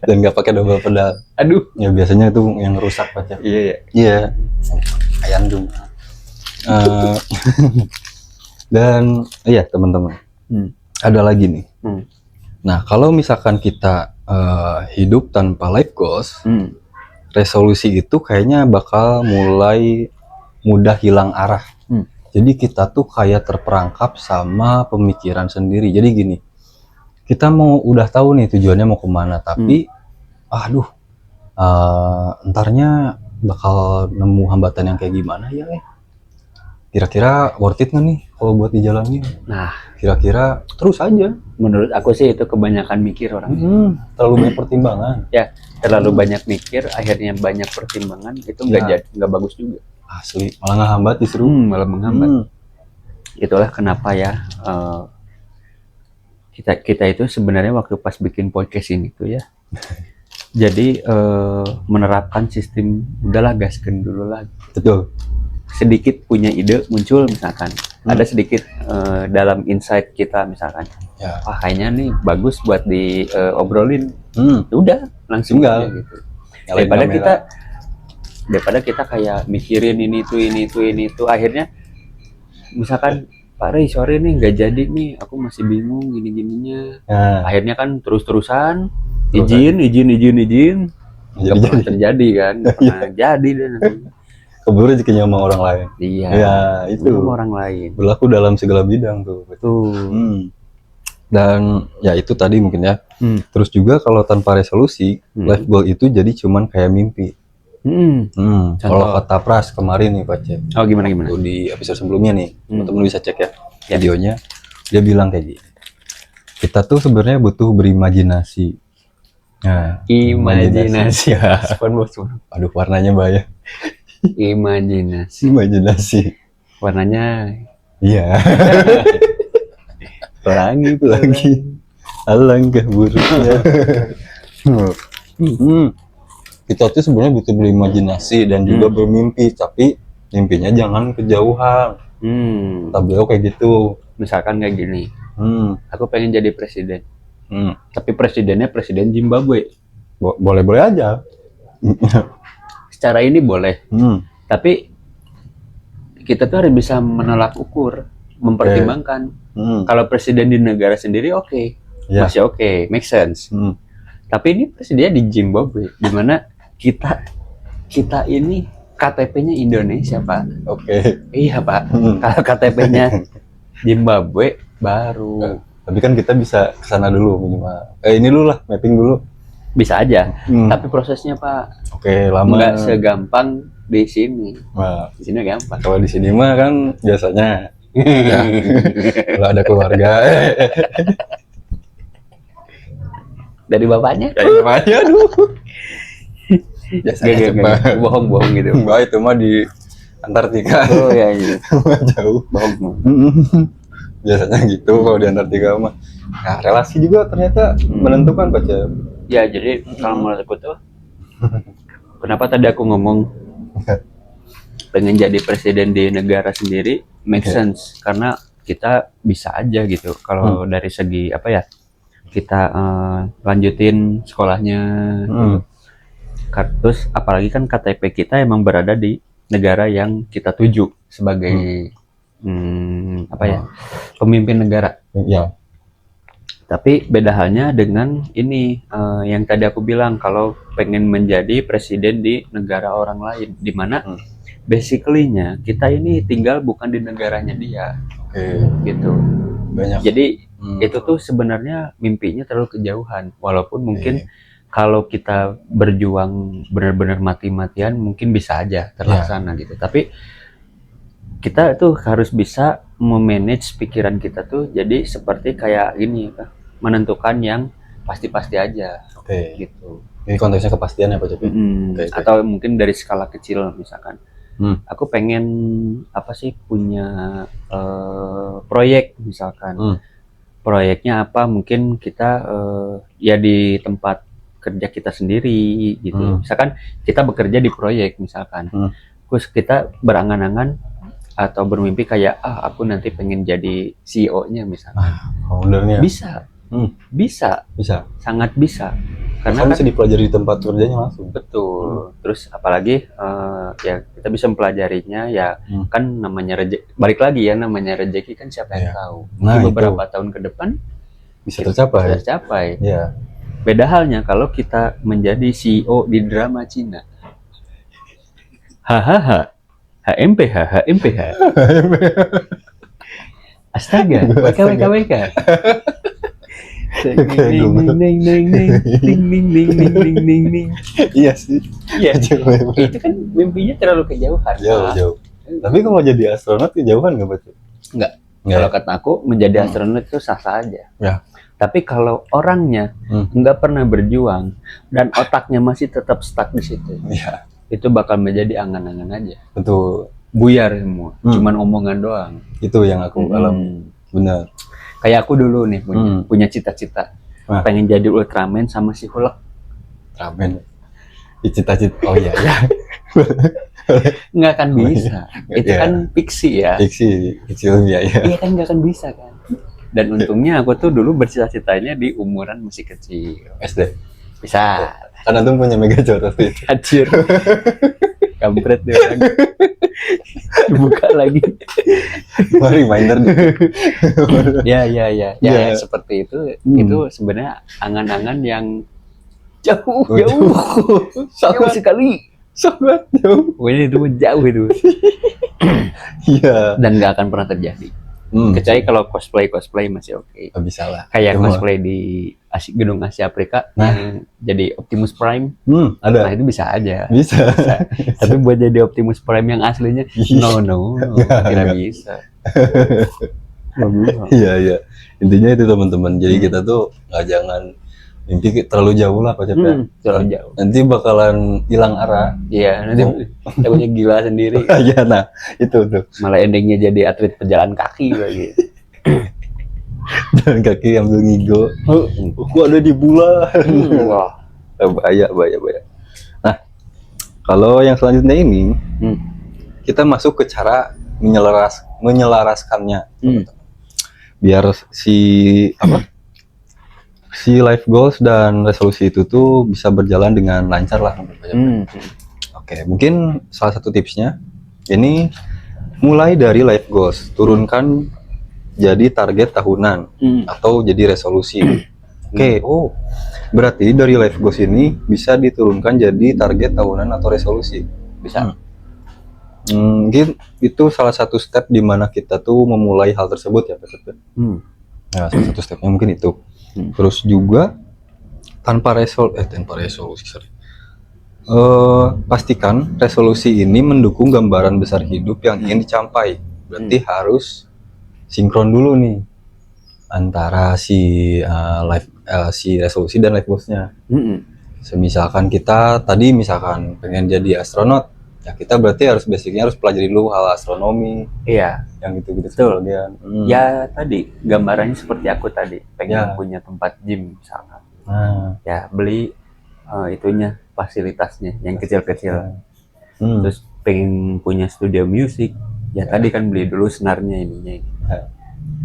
Dan nggak pakai double pedal. Aduh. Ya biasanya itu yang rusak pacar. Iya. Ayam dong. Dan iya teman-teman, ada lagi nih. Nah kalau misalkan kita hidup tanpa life goals, resolusi itu kayaknya bakal mulai mudah hilang arah. Jadi kita tuh kayak terperangkap sama pemikiran sendiri. Jadi gini, kita udah tahu nih tujuannya mau kemana, tapi entarnya bakal nemu hambatan yang kayak gimana ya? Kira-kira worth it nggak nih kalau buat dijalanin? Nah, kira-kira terus aja. Menurut aku sih itu kebanyakan mikir orang. Terlalu banyak pertimbangan. Ya, terlalu banyak mikir, akhirnya banyak pertimbangan itu nggak bagus juga. Asli, malah ngehambat justru. Malah menghambat. Itulah kenapa ya kita itu sebenarnya waktu pas bikin podcast ini tuh ya. Jadi menerapkan sistem udahlah gaskan dulu lah. Betul. Sedikit punya ide muncul misalkan ada sedikit dalam insight kita misalkan wah kayaknya nih bagus buat diobrolin udah langsung aja gitu daripada kita kayak mikirin ini tuh akhirnya misalkan Pak Rey sorry nih nggak jadi nih aku masih bingung gininya akhirnya kan terus-terusan izin nggak pernah terjadi kan nggak pernah jadi dan keburu rezekinya sama orang lain. Iya. Ya itu. Sama orang lain. Berlaku dalam segala bidang tuh. Betul. Dan ya itu tadi mungkin ya. Terus juga kalau tanpa resolusi, life goal itu jadi cuman kayak mimpi. Kalau kata Pras kemarin nih Pak Cep. Oh gimana? Di episode sebelumnya nih, teman-teman bisa cek ya videonya. Dia bilang kayak gini. Kita tuh sebenarnya butuh berimajinasi. Nah, imajinasi. Aduh warnanya bahaya. Imajinasi warnanya iya pelangi alangkah buruknya. Kita tuh sebenarnya butuh berimajinasi dan juga bermimpi, tapi mimpinya jangan kejauhan. Tabel kayak gitu, misalkan kayak gini, aku pengen jadi presiden, tapi presidennya presiden Zimbabwe. Boleh-boleh aja. Secara ini boleh, tapi kita tuh harus bisa menolak ukur, mempertimbangkan. Kalau presiden di negara sendiri masih oke, make sense. Tapi ini presidennya di Zimbabwe, di mana kita ini KTP-nya Indonesia Pak. Iya Pak. Kalau KTP-nya Zimbabwe baru. Tapi kan kita bisa kesana dulu minimal. Ini dulu lah, mapping dulu. Bisa aja, tapi prosesnya Pak lama. Nggak segampang di sini. Di sini gampang. Kalau di sini mah kan biasanya kalau ada keluarga. Dari bapaknya? Aduh. Biasanya bohong gitu. Enggak, itu mah di Antartika. Oh ya gitu. Jauh. Bohong. Biasanya gitu kalau di Antartika mah. Nah, relasi juga ternyata menentukan Pak Cep. Ya, jadi kalau menurut aku tuh kenapa tadi aku ngomong pengen jadi presiden di negara sendiri make sense karena kita bisa aja gitu kalau dari segi kita lanjutin sekolahnya terus apalagi kan KTP kita emang berada di negara yang kita tuju sebagai pemimpin negara. Tapi beda halnya dengan ini yang tadi aku bilang kalau pengen menjadi presiden di negara orang lain, di mana basically-nya kita ini tinggal bukan di negaranya dia, gitu. Banyak. Jadi itu tuh sebenarnya mimpinya terlalu kejauhan, walaupun mungkin kalau kita berjuang benar-benar mati-matian mungkin bisa aja terlaksana gitu. Tapi kita tuh harus bisa memanage pikiran kita tuh jadi seperti kayak gini, menentukan yang pasti-pasti aja. Gitu. Ini konteksnya kepastian ya Pak Cepi? Atau mungkin dari skala kecil misalkan. Aku pengen apa sih punya proyek misalkan. Proyeknya apa? Mungkin kita ya di tempat kerja kita sendiri gitu. Misalkan kita bekerja di proyek misalkan. Terus kita berangan-angan atau bermimpi kayak aku nanti pengen jadi CEO-nya misalkan. Foundernya. Bisa. Bisa. Sangat bisa. Karena bisa dipelajari di tempat kerjanya langsung. Betul. Terus apalagi ya kita bisa mempelajarinya ya kan namanya rezeki. Balik lagi ya namanya rezeki kan siapa yang tahu. Nah, beberapa tahun ke depan bisa tercapai. Ya. Beda halnya kalau kita menjadi CEO di drama Cina. Hahaha. HMPH. Astaga, WK. Iya sih. Iya. Itu kan mimpinya terlalu kejauhan. Jauh. Tapi kalau jadi astronot kejauhan nggak betul? Nggak. Kalau kata aku menjadi astronot itu sah-sah aja. Ya. Tapi kalau orangnya nggak pernah berjuang dan otaknya masih tetap stuck di situ, itu bakal menjadi angan-angan aja. Betul. Buyar semua. Cuman omongan doang. Itu yang aku alami. Benar. Kayak aku dulu nih punya cita-cita pengen jadi Ultraman sama si Hulk. Ultraman. Cita-cita. Oh iya. Nggak akan bisa. Itu kan fiksi ya. Fiksi ya. Iya kan nggak akan bisa kan. Dan untungnya aku tuh dulu bercita-citanya di umuran masih kecil. SD. Bisa. Kan antum punya Megazord waktu itu. Anjir. Kampret deh orang. Dibuka lagi. Reminder. Ya, seperti itu. Itu sebenarnya angan-angan yang jauh sekali. Sangat jauh. Itu jauh itu. Iya. Dan nggak akan pernah terjadi. Kecuali kalau cosplay masih oke. Bisa lah. Kayak cosplay di Gedung Asia Afrika yang jadi Optimus Prime. Ada. Nah itu bisa aja. Bisa. Tapi buat jadi Optimus Prime yang aslinya, no, tidak bisa. Iya. Intinya itu teman-teman. Jadi kita tuh jangan mimpi terlalu jauh lah Pak Cepi. Terlalu jauh. Nanti bakalan hilang arah. Iya, nanti takutnya gila sendiri. Iya, nah itu tuh. Malah endingnya jadi atlet pejalan kaki lagi. Dan kaki ambil ngigo. Aku ada di bulan. Wah, bahaya. Nah, kalau yang selanjutnya ini, kita masuk ke cara menyelaraskannya. Biar si life goals dan resolusi itu tuh bisa berjalan dengan lancar lah. Oke, mungkin salah satu tipsnya ini mulai dari life goals, turunkan jadi target tahunan atau jadi resolusi. Berarti dari life goals ini bisa diturunkan jadi target tahunan atau resolusi. Bisa. Mungkin itu salah satu step di mana kita tuh memulai hal tersebut ya Pak. Nah, salah satu stepnya mungkin itu. Terus juga tanpa resolusi, pastikan resolusi ini mendukung gambaran besar hidup yang ingin dicapai. Berarti harus sinkron dulu nih antara si resolusi dan life goals-nya. Misalkan kita tadi pengen jadi astronot, ya kita berarti basicnya harus pelajari dulu hal astronomi. Iya. Yang gitu-gitu. Betul. Ya tadi gambarannya seperti aku tadi pengen punya tempat gym misalkan. Ya beli itunya fasilitasnya yang kecil-kecil. Terus pengen punya studio musik. Ya tadi kan beli dulu senarnya ininya.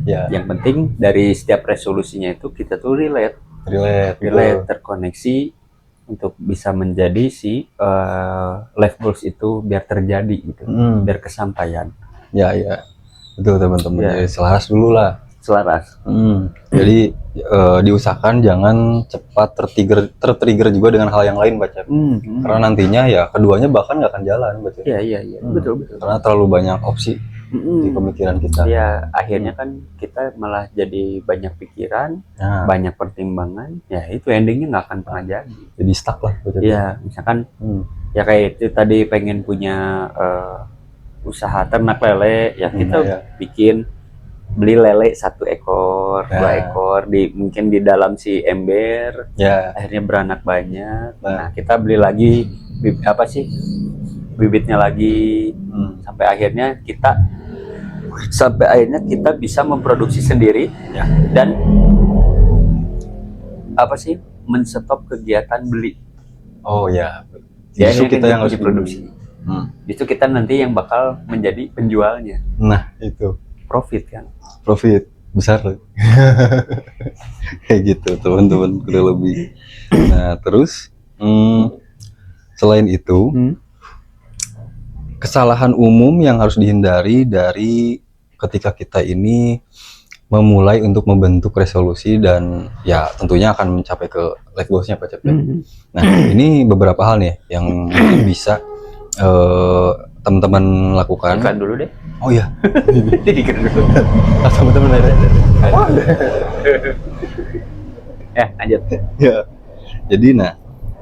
Yang penting dari setiap resolusinya itu kita tuh relate, terkoneksi untuk bisa menjadi si life goals itu biar terjadi gitu, biar kesampaian. Ya, betul teman-teman. Jadi selaras dulu lah. selaras. Jadi diusahakan jangan cepat tertrigger juga dengan hal yang lain, Baca. Karena nantinya ya keduanya bahkan nggak akan jalan, Baca. Iya. Betul. Karena terlalu banyak opsi di pemikiran kita. Ya akhirnya kan kita malah jadi banyak pikiran, banyak pertimbangan. Ya itu endingnya nggak akan pernah jadi. Jadi stuck lah, Baca. Iya, misalkan ya kayak itu tadi pengen punya usaha ternak lele, ya kita bikin beli lele 1 ekor, 2 ekor mungkin di dalam si ember, akhirnya beranak banyak. Nah kita beli lagi bibitnya lagi, sampai akhirnya kita bisa memproduksi sendiri, dan menstop kegiatan beli. Oh ya, justru kita yang harus produksi. Justru kita nanti yang bakal menjadi penjualnya. Nah itu profit kan, profit besar kayak gitu teman-teman, kurang lebih. Nah terus selain itu kesalahan umum yang harus dihindari dari ketika kita ini memulai untuk membentuk resolusi dan ya tentunya akan mencapai ke life goals-nya Pak Cep. Nah ini beberapa hal nih yang mungkin bisa teman-teman lakukan. Iklan dulu deh. Oh iya. Iklan dulu. Teman-teman ada. Ya lanjut. Ya. Jadi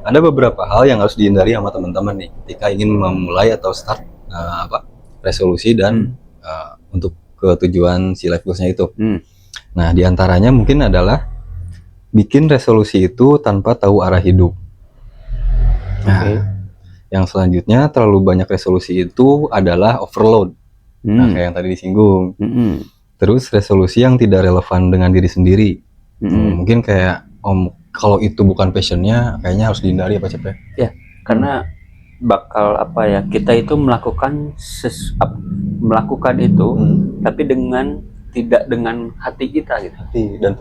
ada beberapa hal yang harus dihindari sama teman-teman nih ketika ingin memulai atau start resolusi dan untuk ke tujuan si life goals-nya itu. Nah, diantaranya mungkin adalah bikin resolusi itu tanpa tahu arah hidup. Nah, yang selanjutnya terlalu banyak resolusi itu adalah overload. Nah, kayak yang tadi disinggung. Terus resolusi yang tidak relevan dengan diri sendiri. Mungkin kayak kalau itu bukan passionnya, kayaknya harus dihindari Pak Cep. Ya, karena bakal kita itu melakukan itu tapi tidak dengan hati kita gitu. Hati dan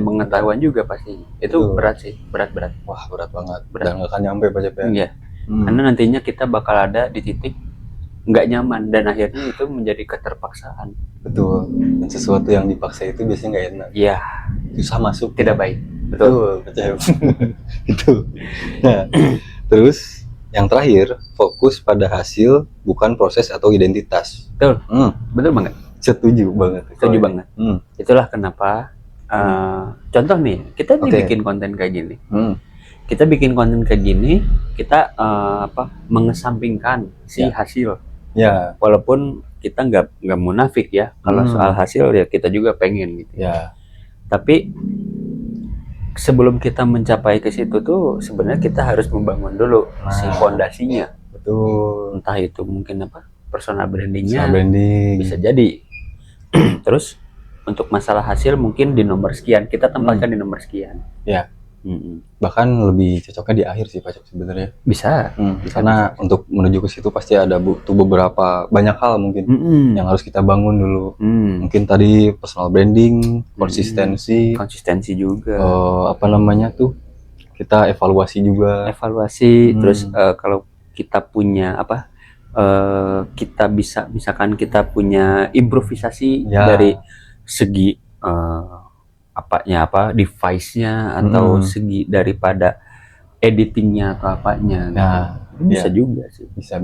pengetahuan juga pasti. Itu berat sih, berat. Wah, berat banget. Dan nggak akan nyampe Pak Cep. Iya. Karena nantinya kita bakal ada di titik nggak nyaman dan akhirnya itu menjadi keterpaksaan. Betul. Dan sesuatu yang dipaksa itu biasanya nggak enak. Iya. Susah masuk. Tidak baik. Betul. Itu. Nah, terus yang terakhir, fokus pada hasil bukan proses atau identitas. Betul. Betul banget. Setuju banget. Itulah kenapa contoh nih, kita bikin konten kayak gini. Kita bikin konten kayak gini, kita mengesampingkan si hasil. Ya. Walaupun kita nggak munafik ya, kalau soal hasil ya kita juga pengen gitu. Ya. Tapi sebelum kita mencapai ke situ tuh sebenarnya kita harus membangun dulu si fondasinya. Betul. Entah itu mungkin personal brandingnya, bisa jadi. Terus untuk masalah hasil mungkin di nomor sekian, kita tempatkan di nomor sekian. Ya. Bahkan lebih cocoknya di akhir sih Pak Cep sebenarnya. Bisa. Karena untuk menuju ke situ pasti ada butuh beberapa banyak hal mungkin yang harus kita bangun dulu. Mungkin tadi personal branding, konsistensi juga. Kita evaluasi juga. Terus kalau kita punya kita bisa misalkan kita punya improvisasi dari segi device-nya atau segi daripada editingnya atau apanya. Nah, bisa juga sih. Bisa.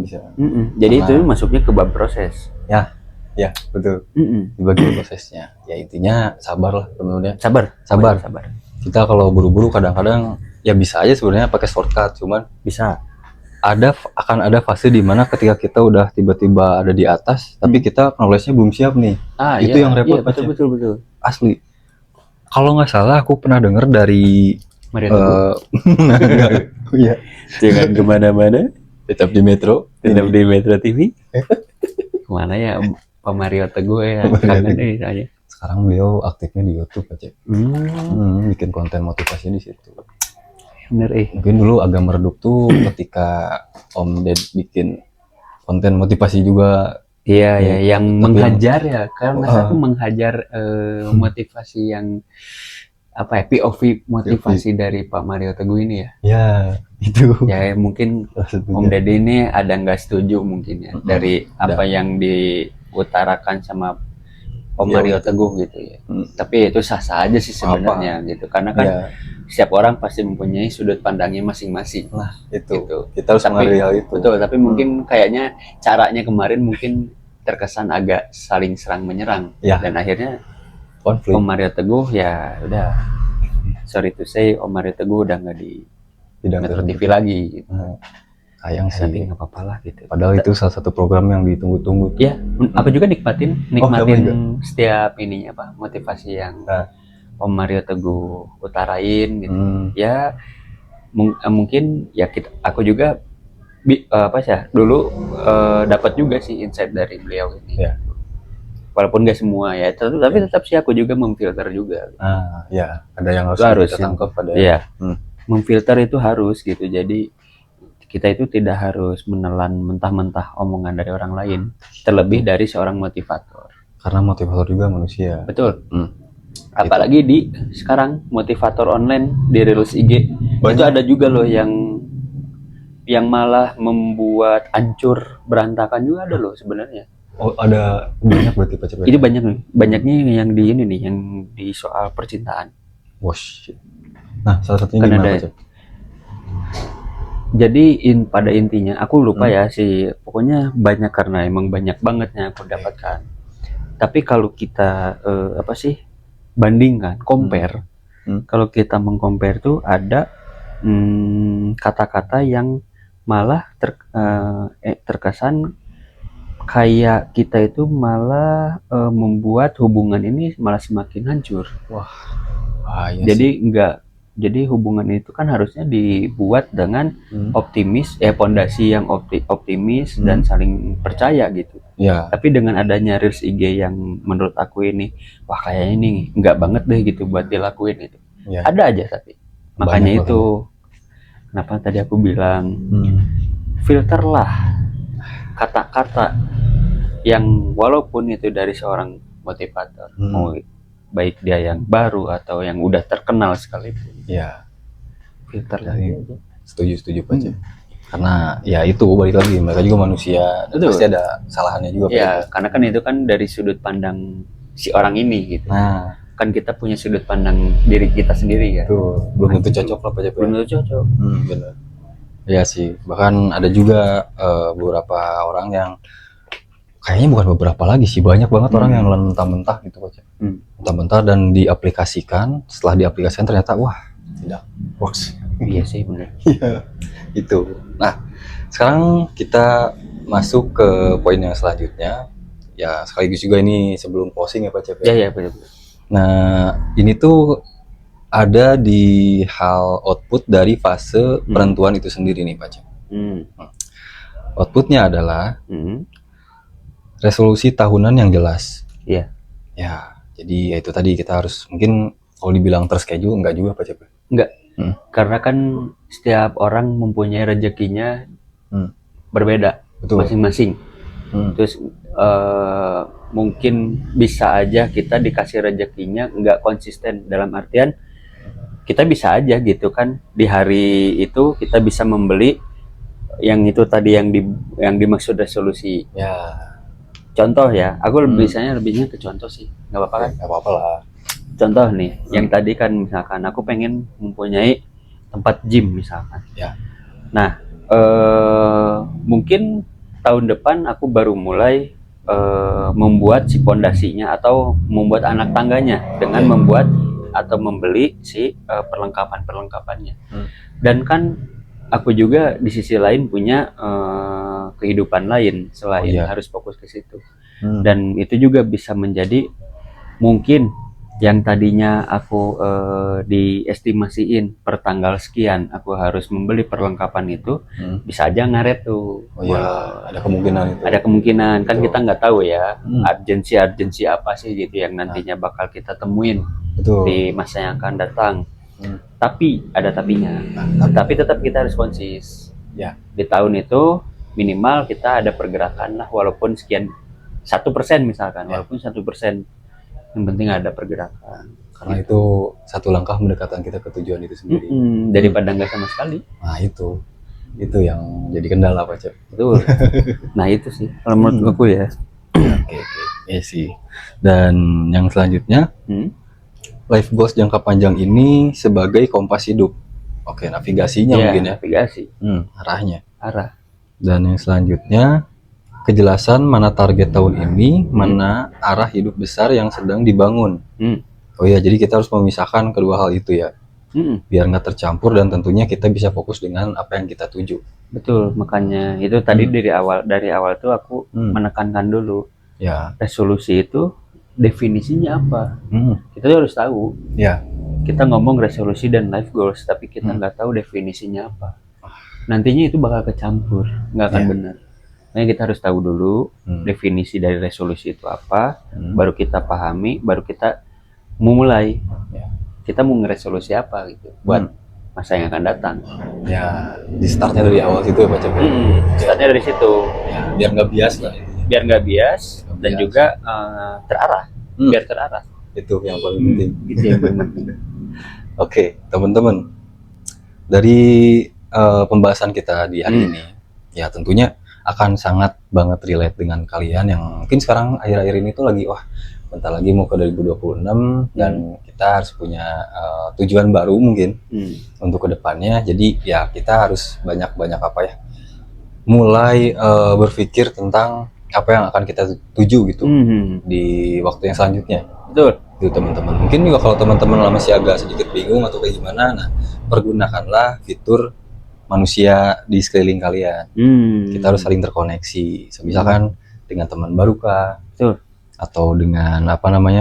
Jadi itu masuknya ke bab proses. Ya, betul. Di bagian prosesnya. Ya intinya sabar lah teman-teman. Sabar. Kita kalau buru-buru kadang-kadang ya bisa aja sebenarnya pakai shortcut, cuman bisa. Akan ada fase di mana ketika kita udah tiba-tiba ada di atas, tapi kita knowledge-nya belum siap nih. Itu yang repot. Betul. Asli. Kalau nggak salah aku pernah dengar dari jangan kemana-mana, tetap di Metro TV. Kemana ya Pak Mario Teguh ya? Kangen Sekarang beliau aktifnya di YouTube aja. Bikin konten motivasi di situ. Bener Mungkin dulu agak meredup tuh ketika Om Ded bikin konten motivasi juga. Iya, yang menghajar ya. Karena aku menghajar motivasi yang POV motivasi dari Pak Mario Teguh ini ya. Ya, itu. Ya mungkin Om Ded ini ada nggak setuju mungkin ya dari apa yang diutarakan sama Om Mario Teguh gitu ya. Tapi itu sah-sah aja sih sebenarnya gitu. Karena kan setiap orang pasti mempunyai sudut pandangnya masing-masing. Nah, itu. Gitu. Kita harus menghargai hal itu. Betul, tapi mungkin kayaknya caranya kemarin mungkin terkesan agak saling serang menyerang. Dan akhirnya konflik. Om Mario Teguh ya udah, sorry to say, Om Mario Teguh udah nggak di Metro TV lagi gitu. Sayang sih. Tapi nggak apa-apa lah gitu. Padahal itu salah satu program yang ditunggu-tunggu. Ya, aku juga nikmatin setiap ininya apa, motivasi yang Om Mario Teguh utarain gitu. Ya mungkin ya aku juga dulu dapat juga sih insight dari beliau ini. Walaupun gak semua ya, tapi tetap sih aku juga memfilter juga. Ada yang harus kita tangkap pada. Memfilter itu harus gitu. Jadi kita itu tidak harus menelan mentah-mentah omongan dari orang lain, terlebih dari seorang motivator. Karena motivator juga manusia. Betul. Apalagi di sekarang motivator online di Reels IG itu ada juga loh yang malah membuat hancur berantakan juga ada loh sebenarnya. Oh, ada banyak berarti Pak. Itu banyaknya yang di ini nih, yang di soal percintaan. Wash. Nah, salah satunya gimana Pak? Jadi pada intinya aku lupa ya sih, pokoknya banyak karena emang banyak banget yang aku dapatkan. Tapi kalau kita bandingkan, compare, kalau kita mengcompare tuh ada kata-kata yang malah terkesan kayak kita itu malah membuat hubungan ini malah semakin hancur. Jadi hubungan itu kan harusnya dibuat dengan pondasi yang optimis dan saling percaya gitu. Tapi dengan adanya Reels IG yang menurut aku ini, wah kayaknya ini enggak banget deh gitu buat dilakuin itu. Ada aja tapi. Makanya itu kenapa tadi aku bilang filterlah kata-kata yang walaupun itu dari seorang motivator, mau baik dia yang baru atau yang udah terkenal sekalipun. Filter lagi. Setuju Pak. Karena ya itu balik lagi, mereka juga manusia, pasti ada kesalahannya juga. Karena kan itu kan dari sudut pandang si orang ini gitu. Kan kita punya sudut pandang diri kita sendiri ya. Belum tentu cocok lah Pak. Belum tentu cocok. Benar. Ya sih, bahkan ada juga beberapa orang yang kayaknya bukan beberapa lagi sih, banyak banget orang yang mentah-mentah gitu Pak. Mentah-mentah dan diaplikasikan, setelah diaplikasikan ternyata wah tidak works. Iya sih benar. Itu. Nah, sekarang kita masuk ke poin yang selanjutnya. Ya sekaligus juga ini sebelum closing ya Pak Cep. Iya benar. Nah ini tuh ada di hal output dari fase penentuan itu sendiri nih Pak Cep. Outputnya adalah resolusi tahunan yang jelas. Jadi itu tadi kita harus mungkin kalau dibilang terschedule enggak juga Pak Cep. Enggak. Karena kan setiap orang mempunyai rezekinya berbeda masing-masing. Terus mungkin bisa aja kita dikasih rezekinya enggak konsisten, dalam artian kita bisa aja gitu kan di hari itu kita bisa membeli yang itu tadi yang dimaksud resolusi. Contoh ya, aku lebihnya ke contoh sih, nggak apa-apa kan? Nggak apa-apa lah. Contoh nih, yang tadi kan misalkan aku pengen mempunyai tempat gym misalkan. Nah, mungkin tahun depan aku baru mulai membuat si pondasinya atau membuat anak tangganya dengan membuat atau membeli si perlengkapan-perlengkapannya. Dan kan aku juga di sisi lain punya kehidupan lain selain harus fokus ke situ. Dan itu juga bisa menjadi mungkin yang tadinya aku diestimasiin per tanggal sekian aku harus membeli perlengkapan itu, bisa aja ngaret tuh. Ada kemungkinan itu. Ada kemungkinan kan kita nggak tahu ya urgensi apa sih gitu yang nantinya bakal kita temuin di masa yang akan datang. Tapi ada tapinya. Tapi tetap kita harus konsis. Di tahun itu minimal kita ada pergerakan lah, walaupun sekian 1% misalkan, walaupun 1%. Yang penting ada pergerakan. Karena itu satu langkah mendekatkan kita ke tujuan itu sendiri. Daripada nggak sama sekali. Nah itu yang jadi kendala Pak Cep. Betul. Nah itu sih kalau menurut aku ya. Oke. Iya sih. Dan yang selanjutnya, life goals jangka panjang ini sebagai kompas hidup. Oke, navigasinya mungkin ya. Navigasi. Arahnya. Arah. Dan yang selanjutnya, kejelasan mana target tahun ini, mana arah hidup besar yang sedang dibangun. Oh iya, jadi kita harus memisahkan kedua hal itu ya. Biar nggak tercampur dan tentunya kita bisa fokus dengan apa yang kita tuju. Betul, makanya itu tadi dari awal tuh aku menekankan dulu. Ya. Resolusi itu definisinya apa? Kita tuh harus tahu. Ya. Kita ngomong resolusi dan life goals, tapi kita nggak tahu definisinya apa. Nantinya itu bakal kecampur, nggak akan benar. Makanya kita harus tahu dulu definisi dari resolusi itu apa, baru kita pahami, baru kita mulai. Kita mau ngeresolusi apa gitu buat masa yang akan datang. Ya, di startnya dari awal situ ya Pak Cep. Startnya dari situ. Ya, biar nggak bias lah. Biar nggak bias dan juga terarah. Biar terarah. Itu yang paling penting. Itu yang paling penting. Oke, teman-teman. Dari pembahasan kita di hari ini, ya tentunya akan sangat banget relate dengan kalian yang mungkin sekarang akhir-akhir ini tuh lagi bentar lagi mau ke 2026 dan kita harus punya tujuan baru mungkin untuk kedepannya. Jadi ya kita harus banyak-banyak mulai berpikir tentang apa yang akan kita tuju gitu di waktu yang selanjutnya. Betul. Itu teman-teman. Mungkin juga kalau teman-teman masih agak sedikit bingung atau kayak gimana, nah pergunakanlah fitur manusia di sekeliling kalian. Kita harus saling terkoneksi. Misalkan dengan teman baru kah? Betul. Atau dengan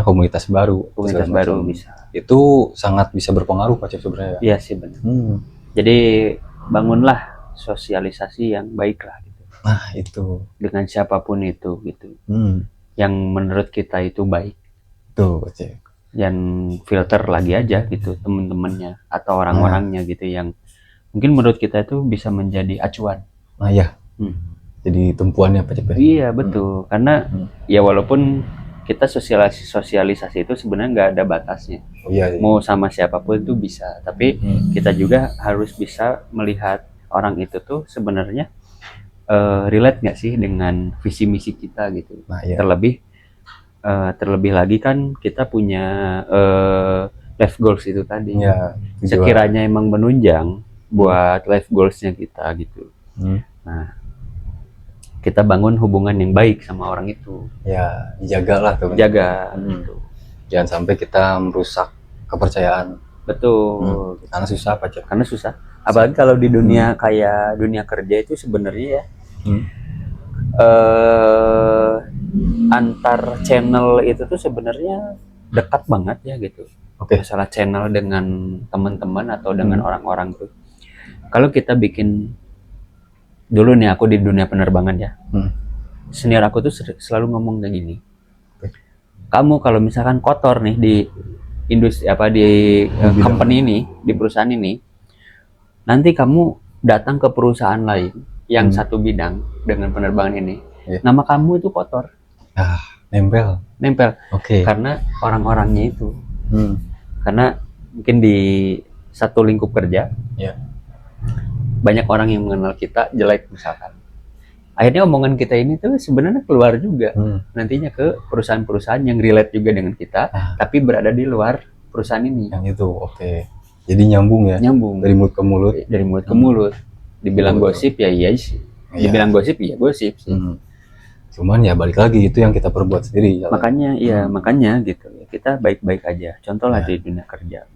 komunitas baru. Komunitas baru bisa. Itu sangat bisa berpengaruh Pak Cep sebenarnya. Iya sih benar. Jadi bangunlah sosialisasi yang baik lah gitu. Nah itu. Dengan siapapun itu gitu. Yang menurut kita itu baik. Tuh Pak Cep. Dan filter lagi aja gitu teman-temannya atau orang-orangnya gitu yang mungkin menurut kita itu bisa menjadi acuan. Nah ya. Jadi tumpuannya Pak Cep. Iya betul. Karena ya walaupun kita sosialisasi itu sebenarnya nggak ada batasnya. Iya. Mau sama siapapun itu bisa. Tapi kita juga harus bisa melihat orang itu tuh sebenarnya relate nggak sih dengan visi misi kita gitu. Nah, iya. Terlebih lagi kan kita punya life goals itu tadi. Ya, sekiranya emang menunjang buat life goalsnya kita gitu. Nah, kita bangun hubungan yang baik sama orang itu. Ya, dijagalah tuh. Jaga. Gitu. Jangan sampai kita merusak kepercayaan. Betul. Karena susah Pak Cep. Karena susah. Apalagi kalau di dunia kayak dunia kerja itu sebenarnya ya. Antar channel itu tuh sebenarnya dekat banget ya gitu. Masalah channel dengan teman-teman atau dengan orang-orang tuh. Kalau kita bikin dulu nih, aku di dunia penerbangan ya. Senior aku tuh selalu ngomong kayak gini. Kamu kalau misalkan kotor nih di industri di company ini, di perusahaan ini, nanti kamu datang ke perusahaan lain yang satu bidang dengan penerbangan ini, nama kamu itu kotor. Nempel. Karena orang-orangnya itu. Karena mungkin di satu lingkup kerja, banyak orang yang mengenal kita jelek misalkan. Akhirnya omongan kita ini tuh sebenarnya keluar juga nantinya ke perusahaan-perusahaan yang relate juga dengan kita, tapi berada di luar perusahaan ini. Yang itu, Jadi nyambung ya? Nyambung. Dari mulut ke mulut? Dari mulut ke mulut. Dibilang gosip ya iya sih. Dibilang gosip ya gosip sih. Cuman ya balik lagi itu yang kita perbuat sendiri. Makanya makanya gitu. Kita baik-baik aja. Contoh lah di dunia kerja.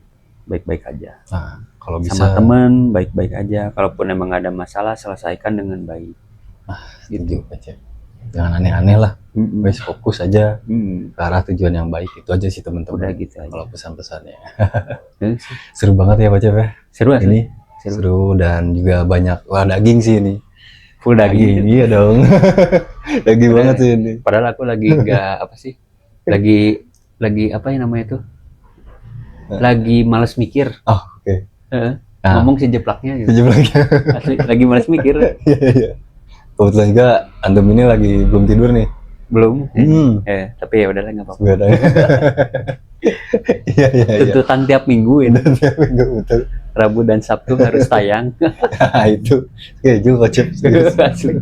Baik-baik aja. Nah, kalau bisa sama teman baik-baik aja. Kalaupun emang ada masalah selesaikan dengan baik. Gitu Pak. Jangan aneh-aneh lah. Wes fokus aja ke arah tujuan yang baik. Itu aja sih teman-teman. Udah gitu aja. Kalau pesan-pesannya. Seru banget ya Pak Cep ya. Seru ini. Seru dan juga banyak daging sih ini. Full daging. Iya dong. Daging banget sih ini. Padahal aku lagi nggak lagi apa yang namanya itu? Lagi malas mikir. Ngomong sejeplaknya gitu. Asli, lagi malas mikir. Iya. Kebetulan juga antum ini lagi belum tidur nih. Belum. Tapi ya udahlah nggak apa-apa. Iya. Tuntutan tiap minggu ini. Tiap minggu betul. Rabu dan Sabtu harus tayang. Nah, itu schedule kocep Asli.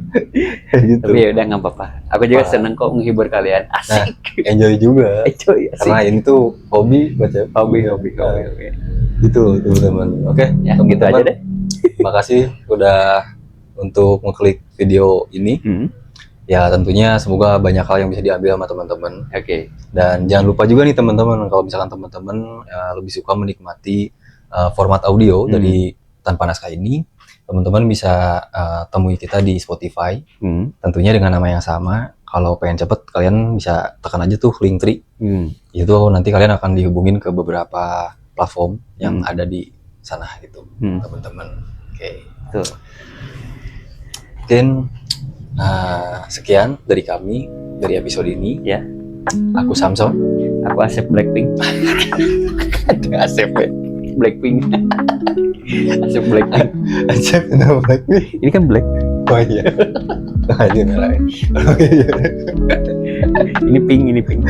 gitu. Tapi ya udah nggak apa-apa. Aku juga seneng kok menghibur kalian. Asik. Enjoy juga. Coy, asik. Karena ini tuh hobi kocep. Hobi. Gitu teman-teman. Oke, Ya, gitu teman-teman. aja deh. Makasih udah untuk mengklik video ini. Ya tentunya semoga banyak hal yang bisa diambil sama teman-teman. Oke. Dan jangan lupa juga nih teman-teman, kalau misalkan teman-teman lebih suka menikmati format audio dari Tanpa Naskah ini, teman-teman bisa temui kita di Spotify. Tentunya dengan nama yang sama. Kalau pengen cepet, kalian bisa tekan aja tuh Linktree. Itu nanti kalian akan dihubungin ke beberapa platform yang ada di sana gitu, teman-teman. Oke. Tuh. Mungkin sekian dari kami dari episode ini. Ya. Aku Samson. Aku Asep Blackpink. Asep Blackpink. Asep Blackpink. Asep nama Blackpink. Ini kan black. Oh iya. Aja merah. Oke. Ini pink.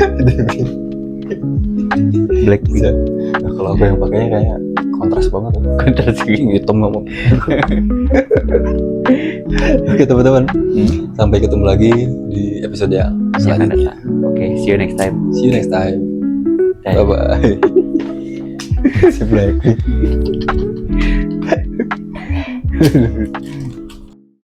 Blackpink. Nah, kalau aku yang pakainya kayak kontras banget. Kontras hitam ngomong. Oke teman-teman, sampai ketemu lagi di episode yang selanjutnya. Oke, see you next time. See you next time. Bye. Bye. Si Blackpink.